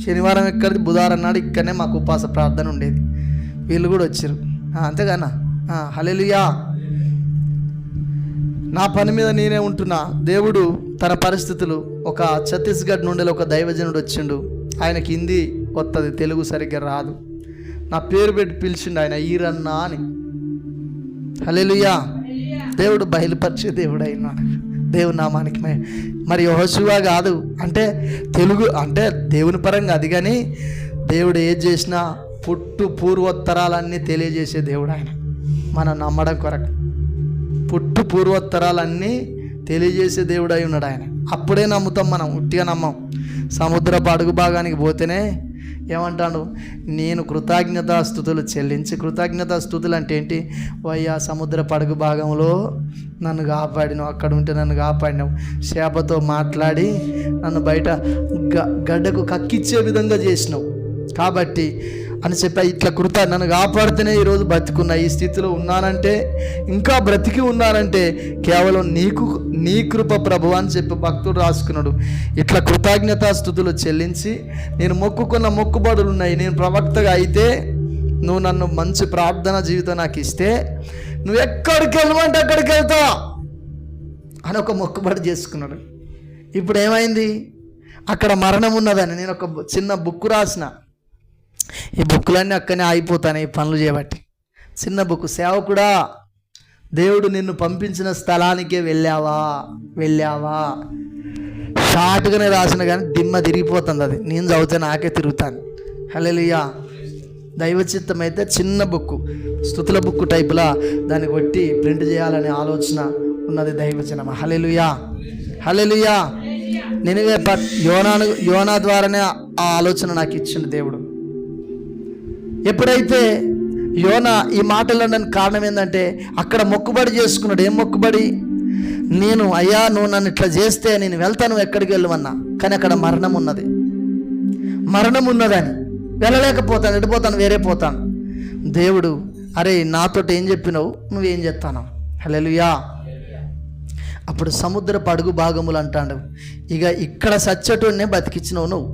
[SPEAKER 1] శనివారం ఎక్కడిది, బుధవారం నాడు ఇక్కడనే మాకు ఉపవాస ప్రార్థన ఉండేది. వీళ్ళు కూడా వచ్చారు. అంతేగానా? హల్లెలూయా. నా పని మీద నేనే ఉంటున్నా. దేవుడు తన పరిస్థితులు, ఒక ఛత్తీస్గఢ్ నుండి ఒక దైవజనుడు వచ్చిండు. ఆయనకి హిందీ వస్తుంది, తెలుగు సరిగ్గా రాదు. నా పేరు పెట్టి పిలిచిండు ఆయన, ఈరన్నా అని. హల్లెలూయా. దేవుడు బయలుపరిచే దేవుడు అయినాడు. దేవుని నామానికి మరి యెహోషువ కాదు అంటే తెలుగు అంటే దేవుని పరంగా అది, కానీ దేవుడు ఏది చేసినా పుట్టు పూర్వోత్తరాలన్నీ తెలియజేసే దేవుడు ఆయన. మనం నమ్మడం కొరకు పుట్టు పూర్వోత్తరాలన్నీ తెలియజేసే దేవుడు అయి ఉన్నాడు ఆయన. అప్పుడే నమ్ముతాం మనం, ఉట్టిగా నమ్మం. సముద్రపు అడుగు భాగానికి పోతేనే ఏమంటాడు? నేను కృతజ్ఞతాస్తుతులు చెల్లించి. కృతజ్ఞతాస్తుతులు అంటే ఏంటి? వయ్యా సముద్రపు అడుగు భాగంలో నన్ను కాపాడినావు, అక్కడ ఉంటే నన్ను కాపాడినావు, చేపతో మాట్లాడి నన్ను బయట గడ్డకు కక్కిచ్చే విధంగా చేసినావు. కాబట్టి అని చెప్పి ఇట్లా కృత నన్ను కాపాడితేనే ఈరోజు బతికున్నా, ఈ స్థితిలో ఉన్నానంటే, ఇంకా బ్రతికి ఉన్నానంటే కేవలం నీ కృప ప్రభు అని చెప్పి భక్తుడు రాసుకున్నాడు. ఇట్లా కృతజ్ఞతాస్తుతులు చెల్లించి, నేను మొక్కుకున్న మొక్కుబడులు ఉన్నాయి, నేను ప్రవక్తగా అయితే నువ్వు నన్ను మంచి ప్రార్థన జీవితం నాకు ఇస్తే నువ్వు ఎక్కడికి వెళ్ళమంటే అక్కడికి వెళ్తా అని ఒక మొక్కుబడి చేసుకున్నాడు. ఇప్పుడు ఏమైంది, అక్కడ మరణం ఉన్నదని నేను ఒక చిన్న బుక్ రాసిన. ఈ బుక్కులన్నీ అక్కడనే ఆగిపోతాను ఈ పనులు చేయబట్టి. చిన్న బుక్, సేవకుడా దేవుడు నిన్ను పంపించిన స్థలానికే వెళ్ళావా షార్ట్గానే రాసిన కానీ దిమ్మ తిరిగిపోతుంది. అది నేను చదివితే నాకే తిరుగుతాను. హల్లెలూయా. దైవచిత్తం అయితే చిన్న బుక్, స్తుతుల బుక్ టైపులా దాన్ని కొట్టి ప్రింట్ చేయాలనే ఆలోచన ఉన్నది దైవజనం. హల్లెలూయా, హల్లెలూయా. నినివే యోనా ద్వారానే ఆ ఆలోచన నాకు ఇచ్చిండు దేవుడు. ఎప్పుడైతే యోనా ఈ మాటలు అనడానికి కారణం ఏంటంటే అక్కడ మొక్కుబడి చేసుకున్నాడు. ఏం మొక్కుబడి? నేను అయ్యా నువ్వు నన్ను ఇట్లా చేస్తే నేను వెళ్తాను, ఎక్కడికి వెళ్ళమన్నా, కానీ అక్కడ మరణం ఉన్నదని వెళ్ళలేకపోతాను, ఎడిపోతాను, వేరే పోతాను. దేవుడు అరే నాతోటి ఏం చెప్పినావు, నువ్వేం చెప్తాను. హల్లెలూయా. అప్పుడు సముద్రపు అడుగు భాగములు అంటాడు, ఇక ఇక్కడ సచ్చటోనే బతికించినవు, నువ్వు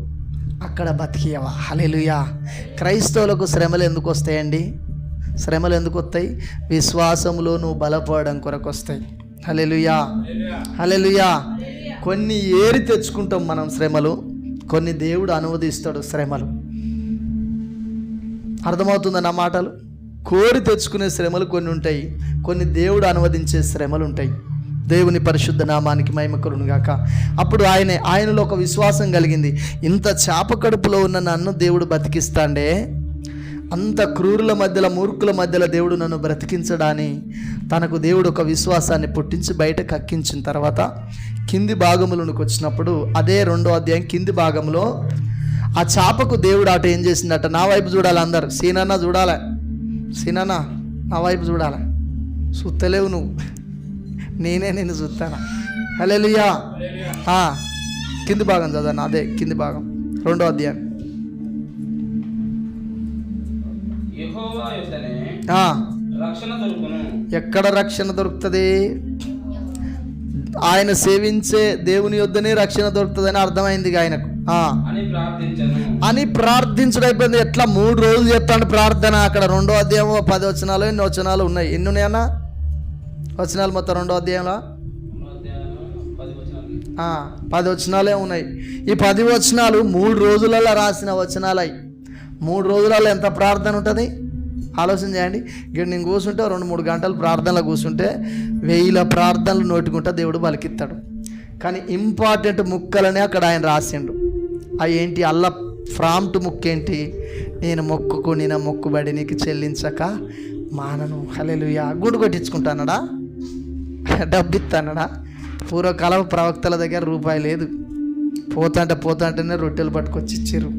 [SPEAKER 1] అక్కడ బతికియవా. హల్లెలూయా. క్రైస్తవులకు శ్రమలు ఎందుకు వస్తాయండి? శ్రమలు ఎందుకు వస్తాయి? విశ్వాసములో నువ్వు బలపడడం కొరకు వస్తాయి. హల్లెలూయా, హల్లెలూయా. కొన్ని ఏరి తెచ్చుకుంటాం మనం శ్రమలు, కొన్ని దేవుడు అనువదిస్తాడు శ్రమలు. అర్థమవుతుందా నా మాటలు? కోరి తెచ్చుకునే శ్రమలు కొన్ని ఉంటాయి, కొన్ని దేవుడు అనువదించే శ్రమలు ఉంటాయి. దేవుని పరిశుద్ధ నామానికి మహిమ కలుగును గాక. అప్పుడు ఆయనలో ఒక విశ్వాసం కలిగింది. ఇంత చాప కడుపులో ఉన్న నన్ను దేవుడు బతికిస్తాండే, అంత క్రూరుల మధ్యలో మూర్ఖుల మధ్యలో దేవుడు నన్ను బ్రతికించడాని తనకు దేవుడు ఒక విశ్వాసాన్ని పుట్టించి బయట కక్కించిన తర్వాత కింది భాగములకు వచ్చినప్పుడు, అదే 2వ అధ్యాయం కింది భాగంలో ఆ చాపకు దేవుడు అటు ఏం చేసిందట, నా వైపు చూడాలి అందరు. సీనన్న చూడాలి, సీనన్న నా వైపు చూడాలి. చూస్తలేవు నువ్వు, నేనే నిన్ను చూస్తాను. హల్లెలూయా. కింది భాగం చదవను, అదే కింది భాగం 2వ అధ్యాయం. ఎక్కడ రక్షణ దొరుకుతుంది? ఆయన సేవించే దేవుని యొద్దనే రక్షణ దొరుకుతుందని అర్థమైంది ఆయనకు. అని ప్రార్థించడం అయిపోయింది. ఎట్లా 3 రోజులు చెప్తాడు ప్రార్థన. అక్కడ 2వ అధ్యాయం 10 వచనాలు ఎన్ని వచనాలు ఉన్నాయి? ఎన్ని ఉన్నాయన్నా వచనాలు మొత్తం 2వ అధ్యాయంలో? 10 వచనాలే ఉన్నాయి. ఈ 10 వచనాలు 3 రోజులలో రాసిన వచనాలు. 3 రోజులలో ఎంత ప్రార్థన ఉంటుంది ఆలోచన చేయండి. ఇక్కడ నేను కూర్చుంటే 2-3 గంటలు ప్రార్థనలో కూర్చుంటే 1000 ప్రార్థనలు నోటుకుంటా దేవుడు పలికిస్తాడు. కానీ ఇంపార్టెంట్ ముక్కలనే అక్కడ ఆయన రాసిండు. అవి ఏంటి? ఫ్రాంట్ ముక్కేంటి? నేను మొక్కుకుని మొక్కుబడి నీకు చెల్లించక మానను. హల్లెలూయా. గుండు కొట్టించుకుంటానడా, డబ్బు ఇస్తానడా? పూర్వకాలం ప్రవక్తల దగ్గర రూపాయి లేదు. పోతాంటేనే రొట్టెలు పట్టుకొచ్చి ఇచ్చారు,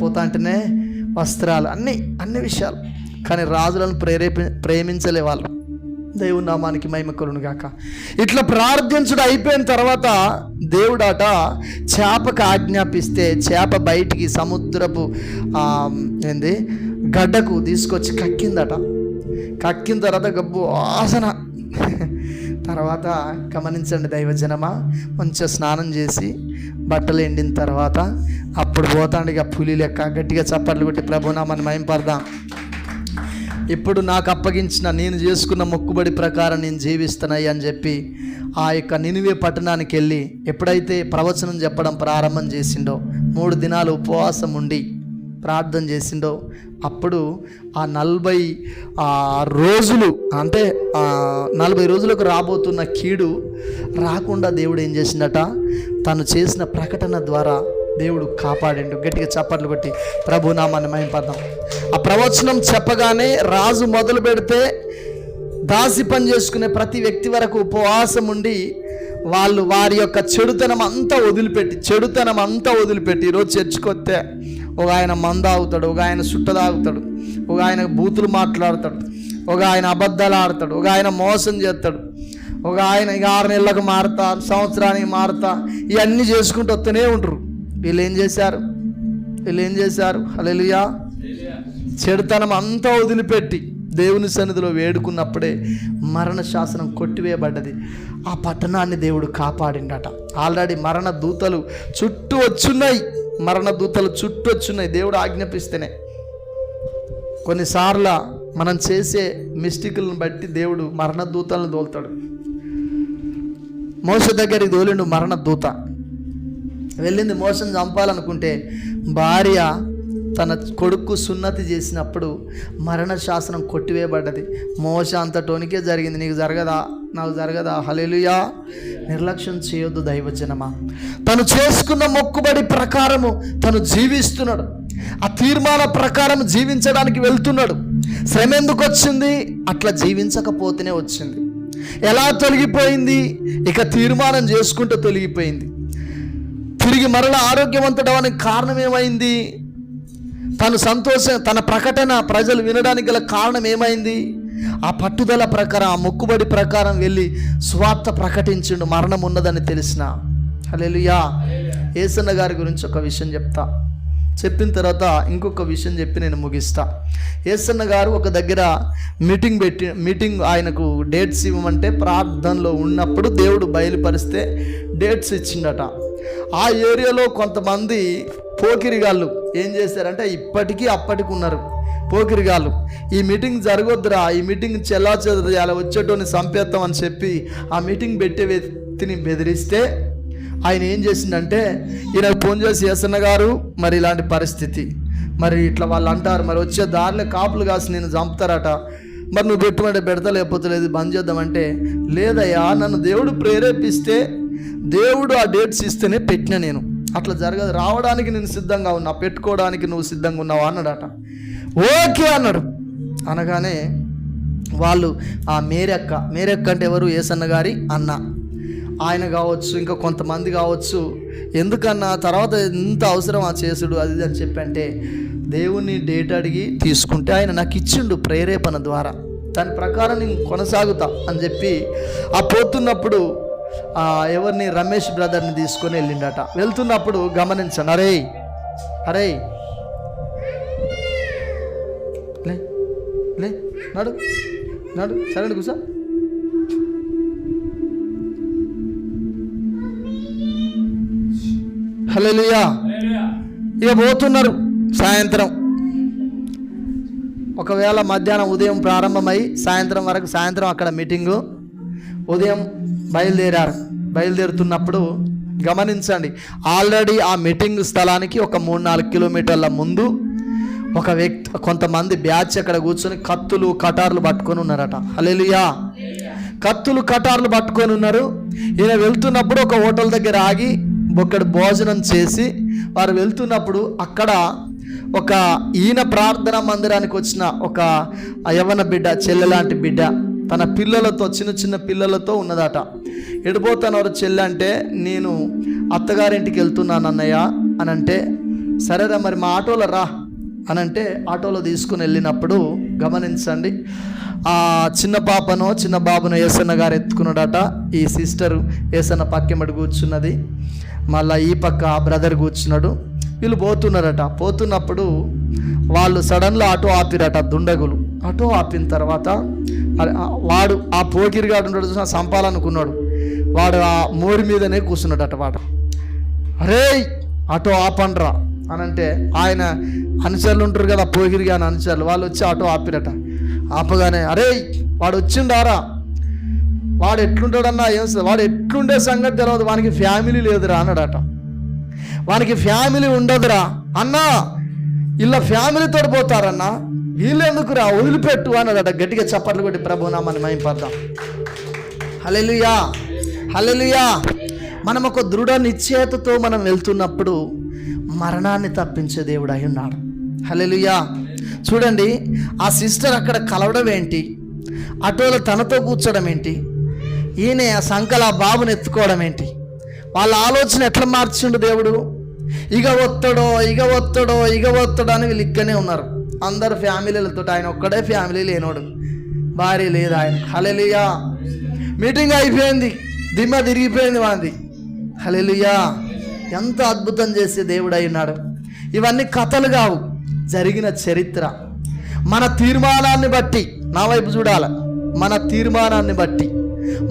[SPEAKER 1] పోతాంటేనే వస్త్రాలు, అన్ని విషయాలు. కానీ రాజులను ప్రేమించలే వాళ్ళు. దేవుని నామానికి మహిమ కలుగును గాక. ఇట్లా ప్రార్థించడం అయిపోయిన తర్వాత దేవుడాట చేపకు ఆజ్ఞాపిస్తే చేప బయటికి సముద్రపు గడ్డకు తీసుకొచ్చి కక్కిందట. కక్కిన తర్వాత గబ్బు వాసన. తర్వాత గమనించండి దైవజనమా, మంచిగా స్నానం చేసి బట్టలు ఎండిన తర్వాత అప్పుడు పోతాండి ఇక పులి లెక్క గట్టిగా చప్పట్లు కొట్టి ప్రభునామాన్ని మహింపడదాం. ఇప్పుడు నాకు అప్పగించిన నేను చేసుకున్న మొక్కుబడి ప్రకారం నేను జీవిస్తున్నాయి అని చెప్పి ఆ యొక్క నినివే పట్టణానికి వెళ్ళి ఎప్పుడైతే ప్రవచనం చెప్పడం ప్రారంభం చేసిండో, 3 దినాలు ఉపవాసం ఉండి ప్రార్థన చేసిండో, అప్పుడు ఆ 40 రోజులు అంటే 40 రోజులకు రాబోతున్న కీడు రాకుండా దేవుడు ఏం చేసిండట, తను చేసిన ప్రకటన ద్వారా దేవుడు కాపాడిండు. గట్టిగా చప్పట్లు కొట్టి ప్రభునామాన్ని మహింపడదాం. ఆ ప్రవచనం చెప్పగానే రాజు మొదలు పెడితే దాసి పని చేసుకునే ప్రతి వ్యక్తి వరకు ఉపవాసం ఉండి వాళ్ళు వారి యొక్క చెడుతనం అంతా వదిలిపెట్టి ఈరోజు చర్చికొస్తే ఒక ఆయన మంద ఆగుతాడు, ఒక ఆయన సుట్ట తాగుతాడు, ఒక ఆయన బూతులు మాట్లాడతాడు, ఒక ఆయన అబద్ధాలు ఆడతాడు, ఒక ఆయన మోసం చేస్తాడు, ఒక ఆయన ఇక 6 నెలలకు మారుతా, సంవత్సరానికి మారుతా, ఇవన్నీ చేసుకుంటూ వస్తూనే ఉంటారు. వీళ్ళు ఏం చేశారు? హల్లెలూయా. చెడుతనం అంతా వదిలిపెట్టి దేవుని సన్నిధిలో వేడుకున్నప్పుడే మరణ శాసనం కొట్టివేయబడ్డది. ఆ పట్టణాన్ని దేవుడు కాపాడిండట. ఆల్రెడీ మరణ దూతలు చుట్టూ వచ్చున్నాయి దేవుడు ఆజ్ఞాపిస్తేనే. కొన్నిసార్లు మనం చేసే మిస్టేకులను బట్టి దేవుడు మరణ దూతలను తోలుతాడు. మోస దగ్గరికి తోలిండు మరణ దూత. వెళ్ళింది మోసం చంపాలనుకుంటే భార్య తన కొడుకు సున్నతి చేసినప్పుడు మరణ శాసనం కొట్టివేయబడ్డది. మోస అంతటోనికే జరిగింది, నీకు జరగదా, నాకు జరగదా? హల్లెలూయా. నిర్లక్ష్యం చేయొద్దు దైవజనమా. తను చేసుకున్న మొక్కుబడి ప్రకారము తను జీవిస్తున్నాడు. ఆ తీర్మాన ప్రకారం జీవించడానికి వెళ్తున్నాడు. శ్రమ ఎందుకు వచ్చింది? అట్లా జీవించకపోతేనే వచ్చింది. ఎలా తొలగిపోయింది? ఇక తీర్మానం చేసుకుంటూ తొలగిపోయింది. తిరిగి మరలా ఆరోగ్యవంతుడవడానికి కారణం ఏమైంది? తన ప్రకటన ప్రజలు వినడానికి గల కారణం ఏమైంది? ఆ పట్టుదల ప్రకారం, ఆ మొక్కుబడి ప్రకారం వెళ్ళి సువార్త ప్రకటించిండు. మరణం ఉన్నదని తెలిసిన. హల్లెలూయా. యేసన్న గారి గురించి ఒక విషయం చెప్తా. చెప్పిన తర్వాత ఇంకొక విషయం చెప్పి నేను ముగిస్తా. యేసన్న గారు ఒక దగ్గర మీటింగ్ ఆయనకు డేట్స్ ఇవ్వమంటే ప్రార్థనలో ఉన్నప్పుడు దేవుడు బయలుపరిస్తే డేట్స్ ఇచ్చిండట. ఆ ఏరియాలో కొంతమంది పోకిరిగాళ్ళు ఏం చేశారంటే, ఇప్పటికీ అప్పటికి ఉన్నారు పోకిరిగాళ్ళు. ఈ మీటింగ్ జరగొద్దురా, ఈ మీటింగ్ చెల్లాచెదరు అలా వచ్చేటోని చంపేస్తాం అని చెప్పి ఆ మీటింగ్ పెట్టే వ్యక్తిని బెదిరిస్తే ఆయన ఏం చేసిందంటే, ఈయనకు ఫోన్ చేసి, యేసన్న గారు మరి ఇలాంటి పరిస్థితి, మరి ఇట్లా వాళ్ళు అంటారు, మరి వచ్చే దారిలో కాపులు కాసి నేను చంపుతారట, మరి నువ్వు పెట్టుమంటే పెడతా, లేకపోతే లేదు బంద్ చేద్దామంటే, లేదయ్యా నన్ను దేవుడు ప్రేరేపిస్తే దేవుడు ఆ డేట్స్ ఇస్తేనే పెట్టిన, నేను అట్లా జరగదు, రావడానికి నేను సిద్ధంగా ఉన్నా, పెట్టుకోవడానికి నువ్వు సిద్ధంగా ఉన్నావా అన్నాడట. ఓకే అన్నాడు. అనగానే వాళ్ళు ఆ మేరెక్క అంటే ఎవరు? యేసన్న గారి అన్న. ఆయన కావచ్చు, ఇంకా కొంతమంది కావచ్చు. ఎందుకన్నా తర్వాత ఎంత అవసరం ఆ చేసుడు అది అని చెప్పంటే, దేవుని డేట్ అడిగి తీసుకుంటే ఆయన నాకు ఇచ్చిండు ప్రేరేపణ ద్వారా, దాని ప్రకారం నేను కొనసాగుతా అని చెప్పి ఆ పోతున్నప్పుడు ఎవరిని రమేష్ బ్రదర్ని తీసుకొని వెళ్ళిండట. వెళ్తున్నప్పుడు గమనించండి, అరే లే నడు సరే కూసా. హల్లెలూయా. ఇక పోతున్నారు సాయంత్రం. ఒకవేళ మధ్యాహ్నం ఉదయం ప్రారంభమై సాయంత్రం వరకు, సాయంత్రం అక్కడ మీటింగు, ఉదయం బయలుదేరుతున్నప్పుడు గమనించండి, ఆల్రెడీ ఆ మీటింగ్ స్థలానికి ఒక 3-4 కిలోమీటర్ల ముందు ఒక వ్యక్తి, కొంతమంది బ్యాచ్ అక్కడ కూర్చొని కత్తులు కటార్లు పట్టుకొని ఉన్నారట. హల్లెలూయా. కత్తులు కటార్లు పట్టుకొని ఉన్నారు. ఈయన వెళ్తున్నప్పుడు ఒక హోటల్ దగ్గర ఆగి బొక్కడు భోజనం చేసి వారు వెళ్తున్నప్పుడు అక్కడ ఒక ఈయన ప్రార్థనా మందిరానికి వచ్చిన ఒక యవ్వన బిడ్డ, చెల్లెలాంటి బిడ్డ, తన పిల్లలతో, చిన్న పిల్లలతో ఉన్నదట. ఎడిపోతానవరు చెల్లె అంటే, నేను అత్తగారింటికి వెళ్తున్నాను అన్నయ్య అని అంటే, సరేరా మరి మా ఆటోలో రా అని అంటే ఆటోలో తీసుకుని వెళ్ళినప్పుడు గమనించండి, ఆ చిన్న బాబును యేసన్న గారు ఎత్తుకున్నాడట. ఈ సిస్టరు యేసన్న పక్కెంబడి కూర్చున్నది, మళ్ళీ ఈ పక్క బ్రదర్ కూర్చున్నాడు. వీళ్ళు పోతున్నారట. పోతున్నప్పుడు వాళ్ళు సడన్గా ఆటో ఆపిరట, దుండగులు. ఆటో ఆపిన తర్వాత వాడు ఆ పోకిరిగాడు ఉన్నాడు, చూసిన చంపాలనుకున్నాడు, వాడు ఆ మోరి మీదనే కూర్చున్నాడట. వాడు అరే ఆటో ఆపండ్రా అని అంటే, ఆయన అనుచరులు ఉంటారు కదా పోకిరిగా అనుచరులు, వాళ్ళు వచ్చి ఆటో ఆపిరట. ఆపగానే అరే వాడు వచ్చిండారా, వాడు ఎట్లుంటాడన్నా, వాడు ఎట్లుండే సంగతి తెలియదు, వానికి ఫ్యామిలీ లేదురా అన్నాడట. వానికి ఫ్యామిలీ ఉండదురా అన్నా, ఇలా ఫ్యామిలీతో పోతారన్నా, వీళ్ళెందుకురా వదిలిపెట్టు అన్నాడట. గట్టిగా చప్పట్లు కొట్టి ప్రభునామాన్ని మహింపద్దాం. హల్లెలూయా, హల్లెలూయా. మనం ఒక దృఢ నిశ్చయతతో మనం వెళ్తున్నప్పుడు మరణాన్ని తప్పించే దేవుడు అయి ఉన్నాడు. హల్లెలూయా. చూడండి, ఆ సిస్టర్ అక్కడ కలవడం ఏంటి, ఆటోలో తనతో కూర్చోడం ఏంటి, ఈయన ఆ సంకల ఆ బాబుని ఎత్తుకోవడం ఏంటి, వాళ్ళ ఆలోచన ఎట్లా మార్చిండు దేవుడు. ఇక ఒత్తడో అని వీళ్ళు ఇక్కడనే ఉన్నారు, అందరు ఫ్యామిలీలతో. ఆయన ఒక్కడే ఫ్యామిలీ లేనోడు, భార్య లేదు ఆయన. హల్లెలూయా. మీటింగ్ అయిపోయింది, దిమ్మ తిరిగిపోయింది వాంది. హల్లెలూయా. ఎంత అద్భుతం చేసే దేవుడు అయినాడు. ఇవన్నీ కథలు కావు, జరిగిన చరిత్ర. మన తీర్మానాన్ని బట్టి, నా వైపు చూడాల, మన తీర్మానాన్ని బట్టి,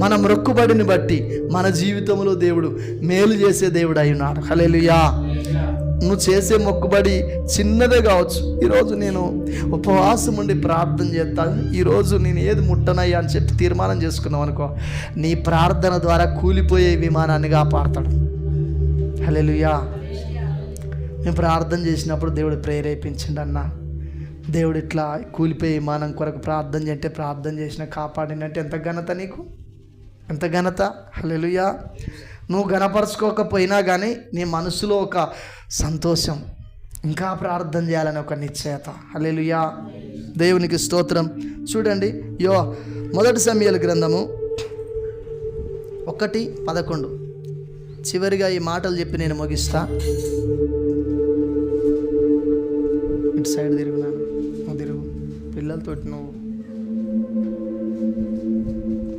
[SPEAKER 1] మన మొక్కుబడిని బట్టి మన జీవితంలో దేవుడు మేలు చేసే దేవుడు అయి ఉన్నాడు. హల్లెలూయా. నువ్వు చేసే మొక్కుబడి చిన్నదే కావచ్చు. ఈరోజు నేను ఉపవాసం ఉండి ప్రార్థన చేస్తాను, ఈరోజు నేను ఏది ముట్టనయ్యా అని చెప్పి తీర్మానం చేసుకున్నావు అనుకో, నీ ప్రార్థన ద్వారా కూలిపోయే విమానాన్ని కాపాడతాడు. హల్లెలూయా. మేము ప్రార్థన చేసినప్పుడు దేవుడు ప్రేరేపించిండు అన్న, దేవుడు ఇట్లా కూలిపోయే విమానం కొరకు ప్రార్థన చేస్తే ప్రార్థన చేసిన కాపాడినంటే ఎంత ఘనత నీకు, ఎంత ఘనత. హల్లెలూయా. నువ్వు ఘనపరచుకోకపోయినా కానీ నీ మనసులో ఒక సంతోషం, ఇంకా ప్రార్థన చేయాలని ఒక నిశ్చయత. హల్లెలూయా. దేవునికి స్తోత్రం. చూడండి, మొదటి సమూయేలు గ్రంథము 1:11. చివరిగా ఈ మాటలు చెప్పి నేను ముగిస్తా. ఇటు సైడ్ తిరుగునాను, నువ్వు తిరుగు, పిల్లలతోటి నువ్వు.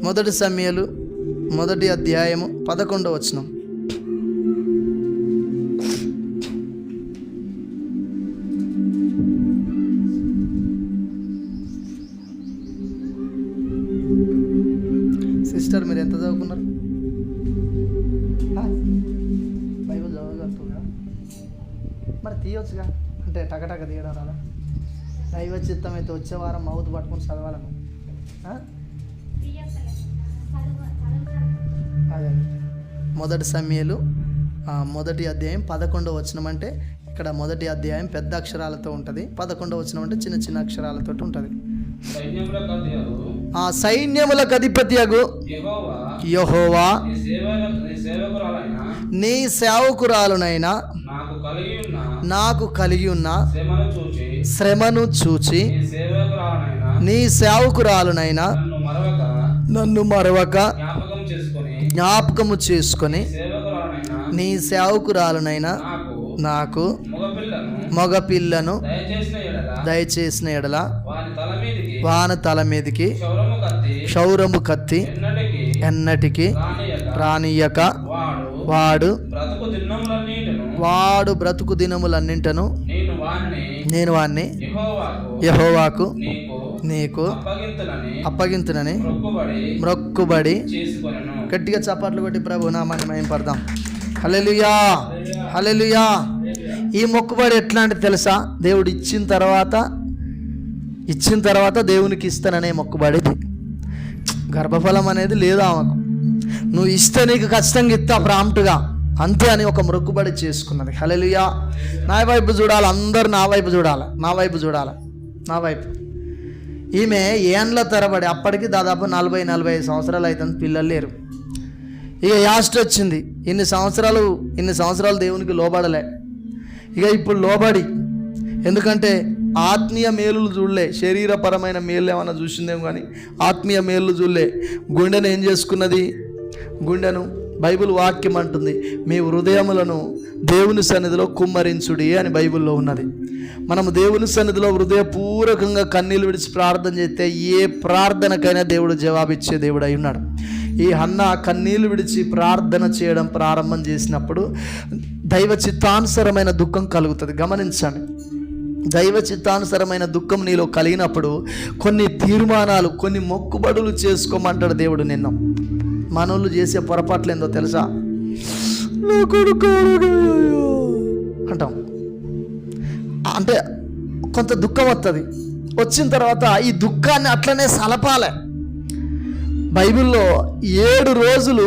[SPEAKER 1] మొదటి సమూయేలు 1వ అధ్యాయము 11వ వచనం. సిస్టర్ మీరు ఎంత చదువుకున్నారు? బైబిల్ చదవగలుగుతుందా? మరి తీయొచ్చుగా, అంటే టకటక తీయడం రాదా? దైవ చిత్తం అయితే వచ్చే వారం మౌత్ పట్టుకొని చదవాలను. అదే మొదటి సమూయేలు 1వ అధ్యాయం 11వ వచనం. అంటే ఇక్కడ మొదటి అధ్యాయం పెద్ద అక్షరాలతో ఉంటుంది, 11వ వచనం అంటే చిన్న చిన్న అక్షరాలతో ఉంటుంది. ఆ సైన్యములకు అధిపతియగు యెహోవా నీ సేవకురాలునైనా నాకు కలిగి ఉన్న శ్రమను చూచి నీ సేవకురాలునైనా నన్ను మరవక జ్ఞాపకము చేసుకొని నీ సేవకురాలునైనా నాకు మగపిల్లను దయచేసిన ఎడల వాని తల మీదికి క్షౌరము కత్తి ఎన్నటికి రానియక వాడు బ్రతుకు దినములన్నింటను నేను వాణ్ణి యెహోవాకు నీకు అప్పగింతునని మొక్కుబడి. గట్టిగా చప్పట్లు కొట్టి ప్రభు నామాన్ని మహిమపడదాం. హల్లెలూయా, హల్లెలూయా. ఈ మొక్కుబడి ఎట్లాంటి తెలుసా? దేవుడు ఇచ్చిన తర్వాత దేవునికి ఇస్తాననే మొక్కుబడి. గర్భఫలం అనేది లేదు ఆమెకు, నువ్వు ఇస్తే నీకు ఖచ్చితంగా ఇస్తా ప్రాంప్ట్గా, అంతే అని ఒక మొక్కుబడి చేసుకున్నది. హల్లెలూయా. నా వైపు చూడాలి, అందరూ నా వైపు చూడాలి, నా వైపు చూడాలి, నా వైపు. ఈమె ఏండ్ల తరబడి, అప్పటికి దాదాపు 40-45 సంవత్సరాలు అవుతుంది, పిల్లలు లేరు. ఇక యాస్ట్ వచ్చింది. ఇన్ని సంవత్సరాలు దేవునికి లోబడలే. ఇక ఇప్పుడు లోబడి, ఎందుకంటే ఆత్మీయ మేలులు చూడలే, శరీరపరమైన మేలు ఏమన్నా చూసిందేమో కానీ ఆత్మీయ మేలు చూడలే. గుండెను ఏం చేసుకున్నది? గుండెను బైబిల్ వాక్యం అంటుంది, మీ హృదయములను దేవుని సన్నిధిలో కుమ్మరించుడి అని బైబిల్లో ఉన్నది. మనము దేవుని సన్నిధిలో హృదయపూర్వకంగా కన్నీళ్ళు విడిచి ప్రార్థన చేస్తే ఏ ప్రార్థనకైనా దేవుడు జవాబిచ్చే దేవుడు అయి ఉన్నాడు. ఈ హన్న కన్నీళ్ళు విడిచి ప్రార్థన చేయడం ప్రారంభం చేసినప్పుడు దైవ చిత్తానుసరమైన దుఃఖం కలుగుతుంది. గమనించండి, దైవ చిత్తానుసరమైన దుఃఖం నీలో కలిగినప్పుడు కొన్ని తీర్మానాలు, కొన్ని మొక్కుబడులు చేసుకోమంటాడు దేవుడు నిన్ను. మనోళ్ళు చేసే పొరపాట్లు ఏందో తెలుసా? అంటాం. అంటే కొంత దుఃఖం వస్తుంది, వచ్చిన తర్వాత ఈ దుఃఖాన్ని అట్లనే సలపాలే. బైబిల్లో 7 రోజులు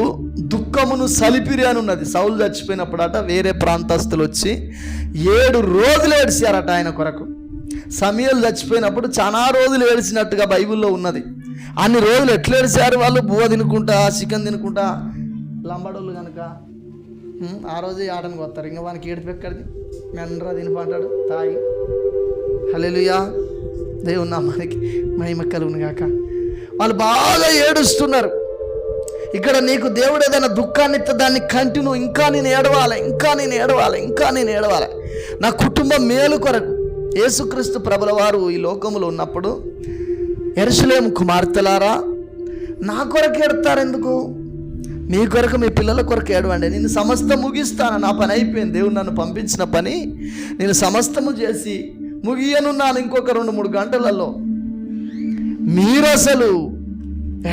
[SPEAKER 1] దుఃఖమును సలిపిరి అని ఉన్నది. సౌలు చచ్చిపోయినప్పుడట వేరే ప్రాంతస్తులు వచ్చి 7 రోజులు ఏడ్చారట ఆయన కొరకు. సమూయేలు చచ్చిపోయినప్పుడు చాలా రోజులు ఏడ్చినట్టుగా బైబిల్లో ఉన్నది. అన్ని రోజులు ఎట్లా ఏడ్చారు వాళ్ళు? బువ్వ తినుకుంటా, చికెన్ తినుకుంటా. లంబడోళ్ళు కనుక ఆ రోజే ఆడనికి వస్తారు, ఇంకా వానికి ఏడుపు ఎక్కడిది? మెండ్రా తినిపంటాడు తాగి. హల్లెలూయా. దేవుని నామానికి మహిమ కలుగును గాక. వాళ్ళు బాగా ఏడుస్తున్నారు. ఇక్కడ నీకు దేవుడు ఏదైనా దుఃఖాన్ని ఇస్తే దాన్ని కంటిన్యూ, ఇంకా నేను ఏడవాలి, నా కుటుంబం మేలు కొరకు. యేసుక్రీస్తు ప్రభుల వారు ఈ లోకంలో ఉన్నప్పుడు, యెరూషలేము కుమార్తెలారా నా కొరకు ఏడతారు ఎందుకు? మీ కొరకు, మీ పిల్లల కొరకు ఏడవండి, నేను సమస్తం ముగిస్తాను, నా పని అయిపోయింది, దేవుడు నన్ను పంపించిన పని నేను సమస్తము చేసి ముగియనున్నాను ఇంకొక 2-3 గంటలలో. మీరు అసలు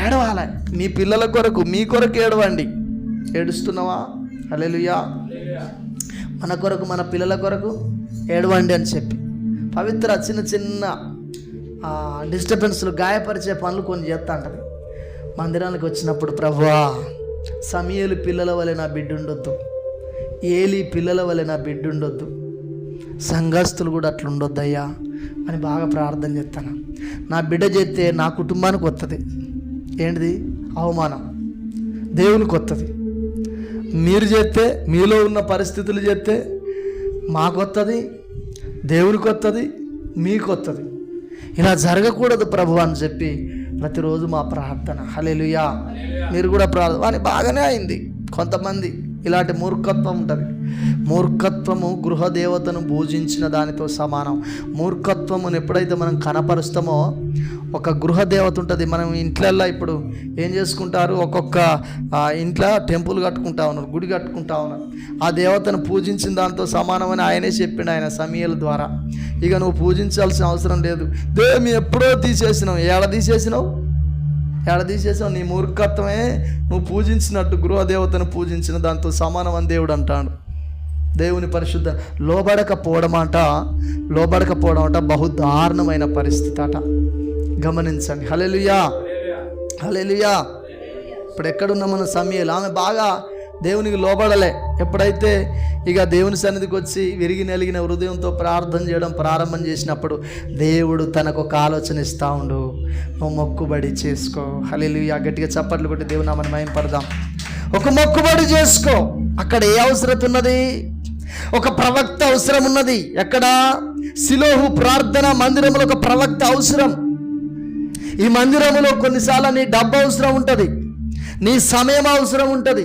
[SPEAKER 1] ఏడవాలి. మీ పిల్లల కొరకు, మీ కొరకు ఏడవండి. ఏడుస్తున్నావా? హల్లెలూయా. మన కొరకు, మన పిల్లల కొరకు ఏడవండి అని చెప్పి పవిత్ర చిన్న చిన్న డిస్టర్బెన్స్లు, గాయపరిచే పనులు కొన్ని చేస్తా ఉంటుంది. మందిరానికి వచ్చినప్పుడు, ప్రభువా సమూయేలు పిల్లల వలె నా బిడ్డ ఉండొద్దు, ఏలీ పిల్లల వలె నా బిడ్డ ఉండొద్దు, సంఘస్థులు కూడా అట్లా ఉండొద్దయ్యా అని బాగా ప్రార్థన చేస్తాను. నా బిడ్డ చేస్తే నా కుటుంబానికి వస్తుంది. ఏంటిది? అవమానం. దేవునికి వస్తుంది. మీరు చేస్తే, మీలో ఉన్న పరిస్థితులు చేస్తే మాకు వస్తుంది, దేవునికి వస్తుంది, మీకు వస్తుంది. ఇలా జరగకూడదు ప్రభు అని చెప్పి ప్రతిరోజు మా ప్రార్థన. హల్లెలూయా. మీరు కూడా ప్రార్థన. అని బాగానే అయింది. కొంతమంది ఇలాంటి మూర్ఖత్వం ఉంటుంది. మూర్ఖత్వము గృహదేవతను పూజించిన దానితో సమానం. మూర్ఖత్వమును ఎప్పుడైతే మనం కనపరుస్తామో, ఒక గృహదేవత ఉంటుంది. మనం ఇంట్లల్లో ఇప్పుడు ఏం చేసుకుంటారు, ఒక్కొక్క ఇంట్లో టెంపుల్ కట్టుకుంటా ఉన్నారు, గుడి కట్టుకుంటా ఉన్నారు. ఆ దేవతను పూజించిన దాంతో సమానమని ఆయనే చెప్పిండు ఆయన సమూయేలు ద్వారా. ఇక నువ్వు పూజించాల్సిన అవసరం లేదు, దేవుని ఎప్పుడో తీసేసినావు. ఏడ తీసేసినావు? నీ మూర్ఖత్వమే నువ్వు పూజించినట్టు గృహదేవతను పూజించిన దాంతో సమానం అని దేవుడు అంటాడు. దేవుని పరిశుద్ధ లోబడకపోవడం అంట బహు దారుణమైన పరిస్థితి అట. గమనించండి. హల్లెలూయా, హల్లెలూయా. ఇప్పుడు ఎక్కడున్న మన సమూయేలు, ఆమె బాగా దేవునికి లోబడలే. ఎప్పుడైతే ఇక దేవుని సన్నిధికి వచ్చి విరిగి నలిగిన హృదయంతో ప్రార్థన చేయడం ప్రారంభం చేసినప్పుడు దేవుడు తనకు ఒక ఆలోచన ఇస్తూ ఉండు, నువ్వు మొక్కుబడి చేసుకో. హల్లెలూయా. గట్టిగా చప్పట్లు కొట్టి దేవుని నామమున మహిమపడదాం. ఒక మొక్కుబడి చేసుకో. అక్కడ ఏ అవసరం ఉన్నది? ఒక ప్రవక్త అవసరం ఉన్నది. ఎక్కడ? సిలోహు ప్రార్థన మందిరంలో ఒక ప్రవక్త అవసరం. ఈ మందిరంలో కొన్నిసార్లు నీ డబ్బు అవసరం ఉంటుంది, నీ సమయం అవసరం ఉంటుంది,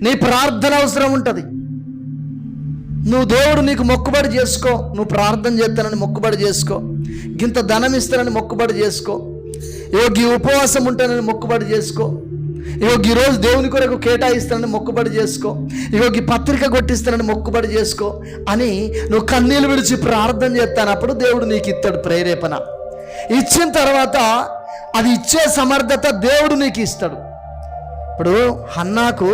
[SPEAKER 1] నీ ప్రార్థన అవసరం ఉంటుంది. నువ్వు దేవుడు నీకు మొక్కుబడి చేసుకో. నువ్వు ప్రార్థన చేస్తానని మొక్కుబడి చేసుకో. గింత ధనం ఇస్తానని మొక్కుబడి చేసుకో. ఈ ఉపవాసం ఉంటానని మొక్కుబడి చేసుకో. ఈరోజు దేవుని కొరకు కేటాయిస్తానని మొక్కుబడి చేసుకో. ఈ పత్రిక కొట్టిస్తానని మొక్కుబడి చేసుకో అని నువ్వు కన్నీళ్ళు విడిచి ప్రార్థన చేస్తాను. అప్పుడు దేవుడు నీకు ఇస్తాడు ప్రేరేపణ. ఇచ్చిన తర్వాత అది ఇచ్చే సమర్థత దేవుడు నీకు ఇస్తాడు. ఇప్పుడు హన్నాకు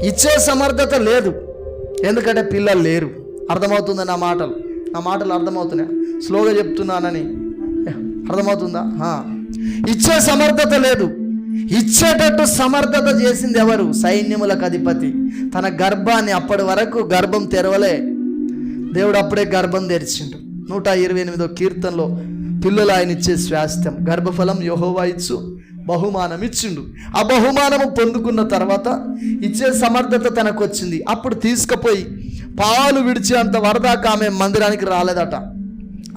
[SPEAKER 1] ఇచ్చే సమర్థత లేదు, ఎందుకంటే పిల్లలు లేరు. అర్థమవుతుందా? నా మాటలు అర్థమవుతున్నాయి? స్లోగా చెప్తున్నానని అర్థమవుతుందా? ఇచ్చే సమర్థత లేదు. ఇచ్చేటట్టు సమర్థత చేసింది ఎవరు? సైన్యములకు అధిపతి. తన గర్భాన్ని, అప్పటి వరకు గర్భం తెరవలే, దేవుడు అప్పుడే గర్భం తెరిచిండు. 128వ కీర్తనలో పిల్లలు ఆయన ఇచ్చే స్వాస్థ్యం, గర్భఫలం యెహోవా ఇచ్చు బహుమానం ఇచ్చిండు. ఆ బహుమానము పొందుకున్న తర్వాత ఇచ్చే సమర్థత తనకు వచ్చింది. అప్పుడు తీసుకుపోయి పాలు విడిచేంత వరదాకా ఆమె మందిరానికి రాలేదట.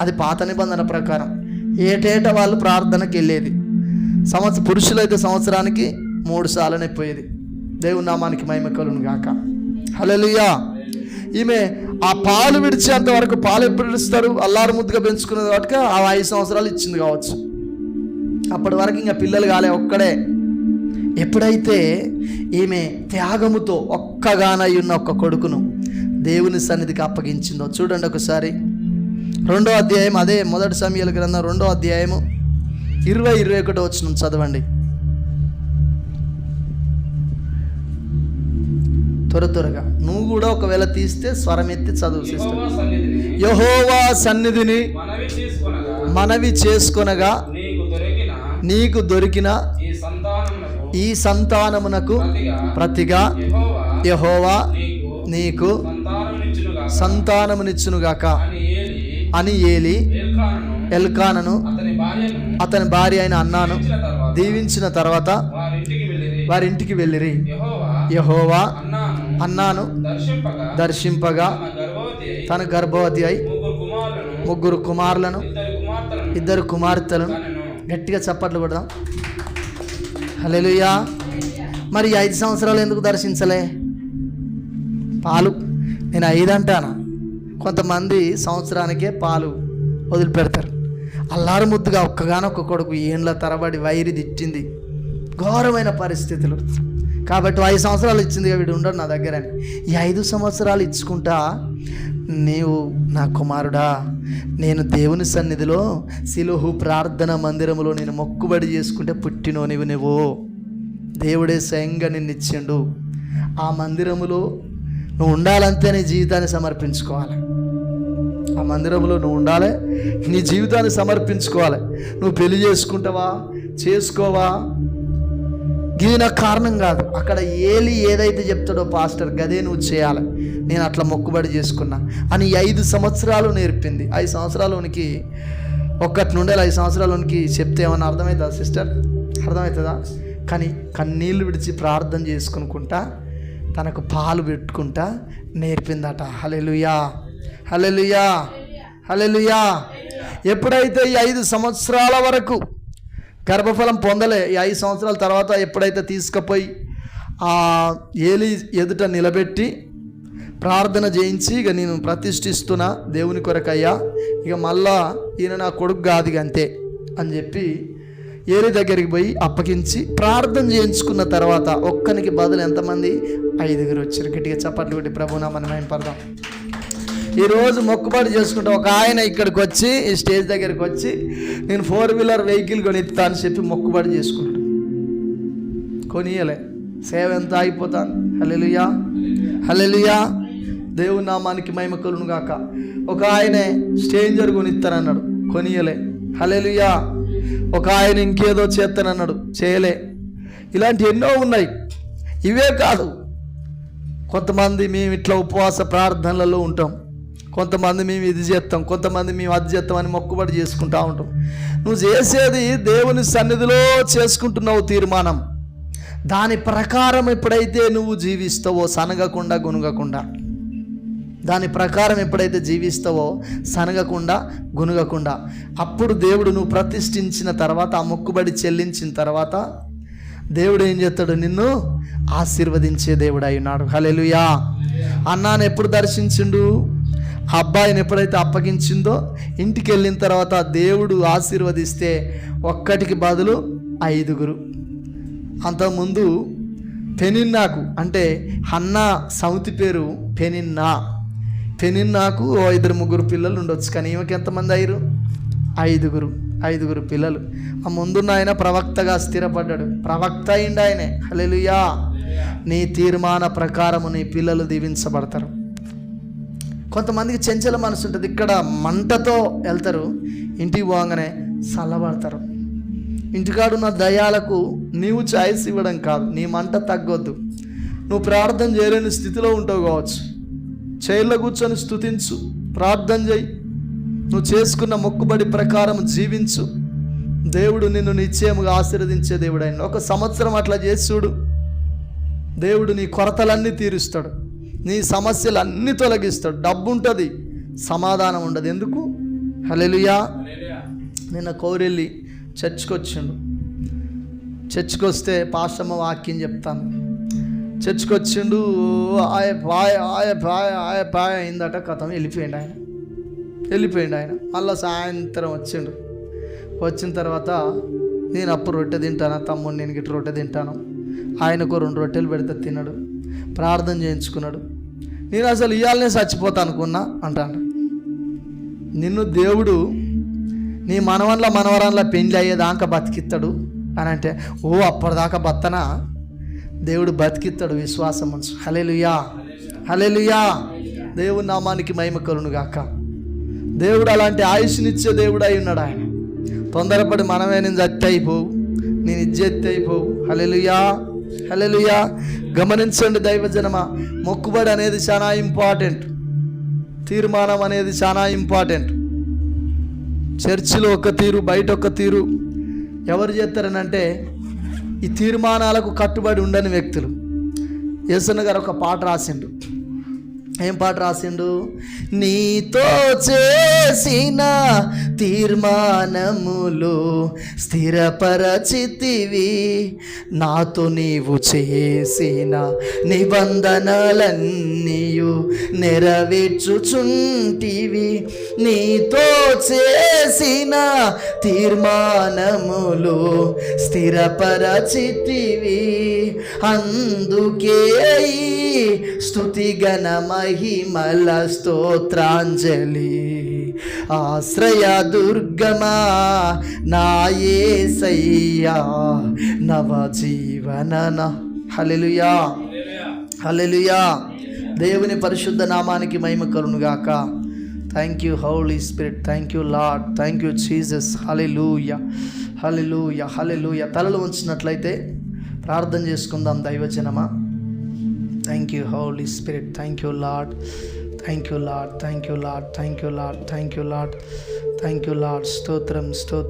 [SPEAKER 1] అది పాత నిబంధన ప్రకారం. ఏటేట వాళ్ళు ప్రార్థనకి వెళ్ళేది. పురుషులైతే సంవత్సరానికి 3 సార్లనే పోయేది. దేవుని నామానికి మహిమ కలుగును గాక. హల్లెలూయా. ఈమె ఆ పాలు విడిచేంత వరకు, పాలు ఎప్పుడు విడుస్తారు? అల్లారు ముద్దుగా పెంచుకునేది కాబట్టి ఆ 5 సంవత్సరాలు ఇచ్చింది కావచ్చు. అప్పటి వరకు ఇంకా పిల్లలు కాలే, ఒక్కడే. ఎప్పుడైతే ఈమె త్యాగముతో ఒక్కగానై ఉన్న ఒక్క కొడుకును దేవుని సన్నిధికి అప్పగించిందో చూడండి ఒకసారి. 2వ అధ్యాయం, అదే మొదటి సమూయేలు గ్రంథం 2వ అధ్యాయము 20-21 వచనం చదవండి. త్వరగా నువ్వు కూడా ఒకవేళ తీస్తే స్వరం ఎత్తి చదువు సిస్టర్. యెహోవా సన్నిధిని మనవి చేసుకొనగా నీకు దొరికిన ఈ సంతానమునకు ప్రతిగా యెహోవా నీకు సంతానమునిచ్చునుగాక అని ఏలి ఎల్కానను అతని భార్య అయిన అన్నాను దీవించిన తర్వాత వారింటికి వెళ్ళిరి. యెహోవా అన్నాను దర్శింపగా తన గర్భవతి అయి 3 కుమారులను 2 కుమార్తెలను. గట్టిగా చప్పట్లు కొడదాం. హల్లెలూయా. మరి 5 సంవత్సరాలు ఎందుకు దర్శించలే? పాలు, నేను 5 అంటానా? కొంతమంది సంవత్సరానికే పాలు వదిలిపెడతారు. అల్లారు ముద్దుగా ఒక్కగానొక్క కొడుకు ఏండ్ల తరబడి వైరి తిట్టింది, ఘోరమైన పరిస్థితులు. కాబట్టి 5 సంవత్సరాలు ఇచ్చింది, వీడు ఉండడు నా దగ్గర అని. ఈ 5 సంవత్సరాలు ఇచ్చుకుంటా నీవు నా కుమారుడా, నేను దేవుని సన్నిధిలో సిలుహు ప్రార్థన మందిరములో నేను మొక్కుబడి చేసుకుంటే పుట్టినో నువ్వు దేవుడే స్వయంగా నిన్ను ఇచ్చిండు. ఆ మందిరములో నువ్వు ఉండాలంటే నీ జీవితాన్ని సమర్పించుకోవాలి. ఆ మందిరంలో నువ్వు ఉండాలి, నీ జీవితాన్ని సమర్పించుకోవాలి. నువ్వు పెళ్లి చేసుకుంటావా, చేసుకోవా, ఇది నాకు కారణం కాదు. అక్కడ ఏలి ఏదైతే చెప్తాడో పాస్టర్ గదే నువ్వు చేయాలి. నేను అట్లా మొక్కుబడి చేసుకున్నా అని 5 సంవత్సరాలు నేర్పింది. 5 సంవత్సరాలలోనికి 1 నుండి 5 సంవత్సరాలలోనికి చెప్తే ఏమన్నా అర్థమవుతుందా సిస్టర్? అర్థమవుతుందా? కానీ కన్నీళ్ళు విడిచి ప్రార్థన చేసుకునుకుంటా తనకు పాలు పెట్టుకుంటా నేర్పిందట. హల్లెలూయా, హల్లెలూయా, హల్లెలూయా. ఎప్పుడైతే ఈ 5 సంవత్సరాల వరకు గర్భఫలం పొందలే, ఈ 5 సంవత్సరాల తర్వాత ఎప్పుడైతే తీసుకుపోయి ఆ ఏలి ఎదుట నిలబెట్టి ప్రార్థన చేయించి, ఇక నేను ప్రతిష్ఠిస్తున్నా దేవుని కొరకయ్యా, ఇక మళ్ళా ఈయన నా కొడుకు కాదు అంతే అని చెప్పి ఏలి దగ్గరికి పోయి అప్పగించి ప్రార్థన చేయించుకున్న తర్వాత ఒక్కనికి బదులు ఎంతమంది? 5 వచ్చారు. గట్టిగా చప్పట్లు కొట్టి ప్రభునామాన్ని మహిమపడదాం. ఈరోజు మొక్కుబడి చేసుకుంటే ఒక ఆయన ఇక్కడికి వచ్చి ఈ స్టేజ్ దగ్గరికి వచ్చి నేను 4 వీలర్ వెహికల్ కొనిస్తా అని చెప్పి మొక్కుబడి చేసుకుంటాడు. కొనియలే, సేవ ఎంత అయిపోతాను. హల్లెలూయా, హల్లెలూయా. దేవుని నామానికి మహిమ కలుగును గాక. ఒక ఆయనే స్ట్రేంజర్ కొనిస్తానన్నాడు, కొనియలే. హల్లెలూయా. ఒక ఆయన ఇంకేదో చేస్తానన్నాడు, చేయలే. ఇలాంటి ఎన్నో ఉన్నాయి. ఇవే కాదు, కొంతమంది మేము ఇట్లా ఉపవాస ప్రార్థనలలో ఉంటాం, కొంతమంది మేము ఇది చేస్తాం, కొంతమంది మేము అది చేస్తాం అని మొక్కుబడి చేసుకుంటూ ఉంటాం. నువ్వు చేసేది దేవుని సన్నిధిలో చేసుకుంటున్నావు తీర్మానం. దాని ప్రకారం ఎప్పుడైతే నువ్వు జీవిస్తావో సనగకుండా గునుగకుండా, దాని ప్రకారం ఎప్పుడైతే జీవిస్తావో సనగకుండా గునుగకుండా, అప్పుడు దేవుడు నువ్వు ప్రతిష్ఠించిన తర్వాత, ఆ మొక్కుబడి చెల్లించిన తర్వాత దేవుడు ఏం చేస్తాడు? నిన్ను ఆశీర్వదించే దేవుడు అయి ఉన్నాడు. హల్లెలూయా. అన్నాను ఎప్పుడు దర్శించిండు? ఆ అబ్బాయిని ఎప్పుడైతే అప్పగించిందో ఇంటికి వెళ్ళిన తర్వాత దేవుడు ఆశీర్వదిస్తే ఒక్కటికి బదులు 5. అంతకుముందు పెనిన్నాకు, అంటే హన్నా సౌతి పేరు పెనిన్నా. పెనిన్నాకు 2-3 పిల్లలు ఉండొచ్చు, కానీ ఈమెకి ఎంతమంది అయ్యారు? 5 పిల్లలు. ఆ ముందున్న ఆయన ప్రవక్తగా స్థిరపడ్డాడు, ప్రవక్త అయిండు ఆయనే. హల్లెలూయా. నీ తీర్మాన ప్రకారము నీ పిల్లలు దీవించబడతారు. కొంతమందికి చెంచల మనసు ఉంటుంది, ఇక్కడ మంటతో వెళ్తారు, ఇంటికి పోగానే చల్లబడతారు. ఇంటికాడున్న దయాలకు నీవు ఛాయిస్ ఇవ్వడం కాదు, నీ మంట తగ్గొద్దు. నువ్వు ప్రార్థన చేయలేని స్థితిలో ఉంటావు కావచ్చు, చైర్లో కూర్చొని స్తుతించు, ప్రార్థన చేయి, నువ్వు చేసుకున్న మొక్కుబడి ప్రకారం జీవించు. దేవుడు నిన్ను నిశ్చయముగా ఆశీర్వదించే దేవుడు ఆయన. 1 సంవత్సరం అట్లా చేసి చూడు, దేవుడు నీ కొరతలన్నీ తీరుస్తాడు, నీ సమస్యలన్నీ తొలగిస్తాడు. డబ్బు ఉంటుంది, సమాధానం ఉండదు. ఎందుకు? హల్లెలూయా. నిన్న కౌరెల్లి చర్చ్కి వచ్చిండు. చర్చ్కి వస్తే పాస్టమ్మ వాక్యం చెప్తాను. చర్చ్కి వచ్చిండు, పాయ అయిందట, కథం వెళ్ళిపోయిండు ఆయన. మళ్ళీ సాయంత్రం వచ్చిండు. వచ్చిన తర్వాత నేను అప్పుడు రొట్టె తింటాను, తమ్ముడు నేను గిట్ట రొట్టె తింటాను, ఆయనకు 2 రొట్టెలు పెడితే తిన్నాడు, ప్రార్థన చేయించుకున్నాడు. నేను అసలు ఇవాళనే చచ్చిపోతా అనుకున్నా అంటాను. నిన్ను దేవుడు నీ మనవరాన్ల పెండ్లి అయ్యేదాకా బతికిస్తాడు అని అంటే, ఓ అప్పటిదాకా బతనా? దేవుడు బతికిస్తాడు, విశ్వాసం ఉంచు. హల్లెలూయా, హల్లెలూయా. దేవుని నామానికి మహిమ కలుగును గాక. దేవుడు అలాంటి ఆయుష్నిచ్చే దేవుడు అయి ఉన్నాడు ఆయన. తొందరపడి మనమే నేను జత్తి అయిపోవు, నేను ఇజ్జెత్తి అయిపోవు. హల్లెలూయా, హల్లెలూయా. గమనించండి దైవజనమా, మొక్కుబడి అనేది చాలా ఇంపార్టెంట్, తీర్మానం అనేది చాలా ఇంపార్టెంట్. చర్చిలో ఒక తీరు, బయట ఒక తీరు. ఎవరు చేస్తారనంటే ఈ తీర్మానాలకు కట్టుబడి ఉండని వ్యక్తులు. యేసన్న గారు ఒక పాట రాసిండు. ఏం పాట రాసిండు? నీతో చేసిన తీర్మానములు స్థిరపరచితివి, నాతో నీవు చేసిన నిబంధనలన్నీయు నెరవేర్చుచుంటివి. నీతో చేసిన తీర్మానములు స్థిరపరచితివి. అందుకే స్తుతిగణ మహిమల స్తోత్రాంజలి. ఆశ్రయ దుర్గమా నా యేసయ్యా నవజీవన. హల్లెలూయా, హల్లెలూయా. దేవుని పరిశుద్ధ నామానికి మహిమ కలుగును గాక. Thank you Holy Spirit, thank you Lord, thank you Jesus. Hallelujah, hallelujah, hallelujah. తలలు ఉంచినట్లయితే ప్రార్థన చేసుకుందాం దైవజనమా. Thank you Holy Spirit, thank you Lord, thank you Lord, thank you Lord, thank you Lord, thank you Lord, thank you Lord. స్తోత్రం, స్తోత్రం.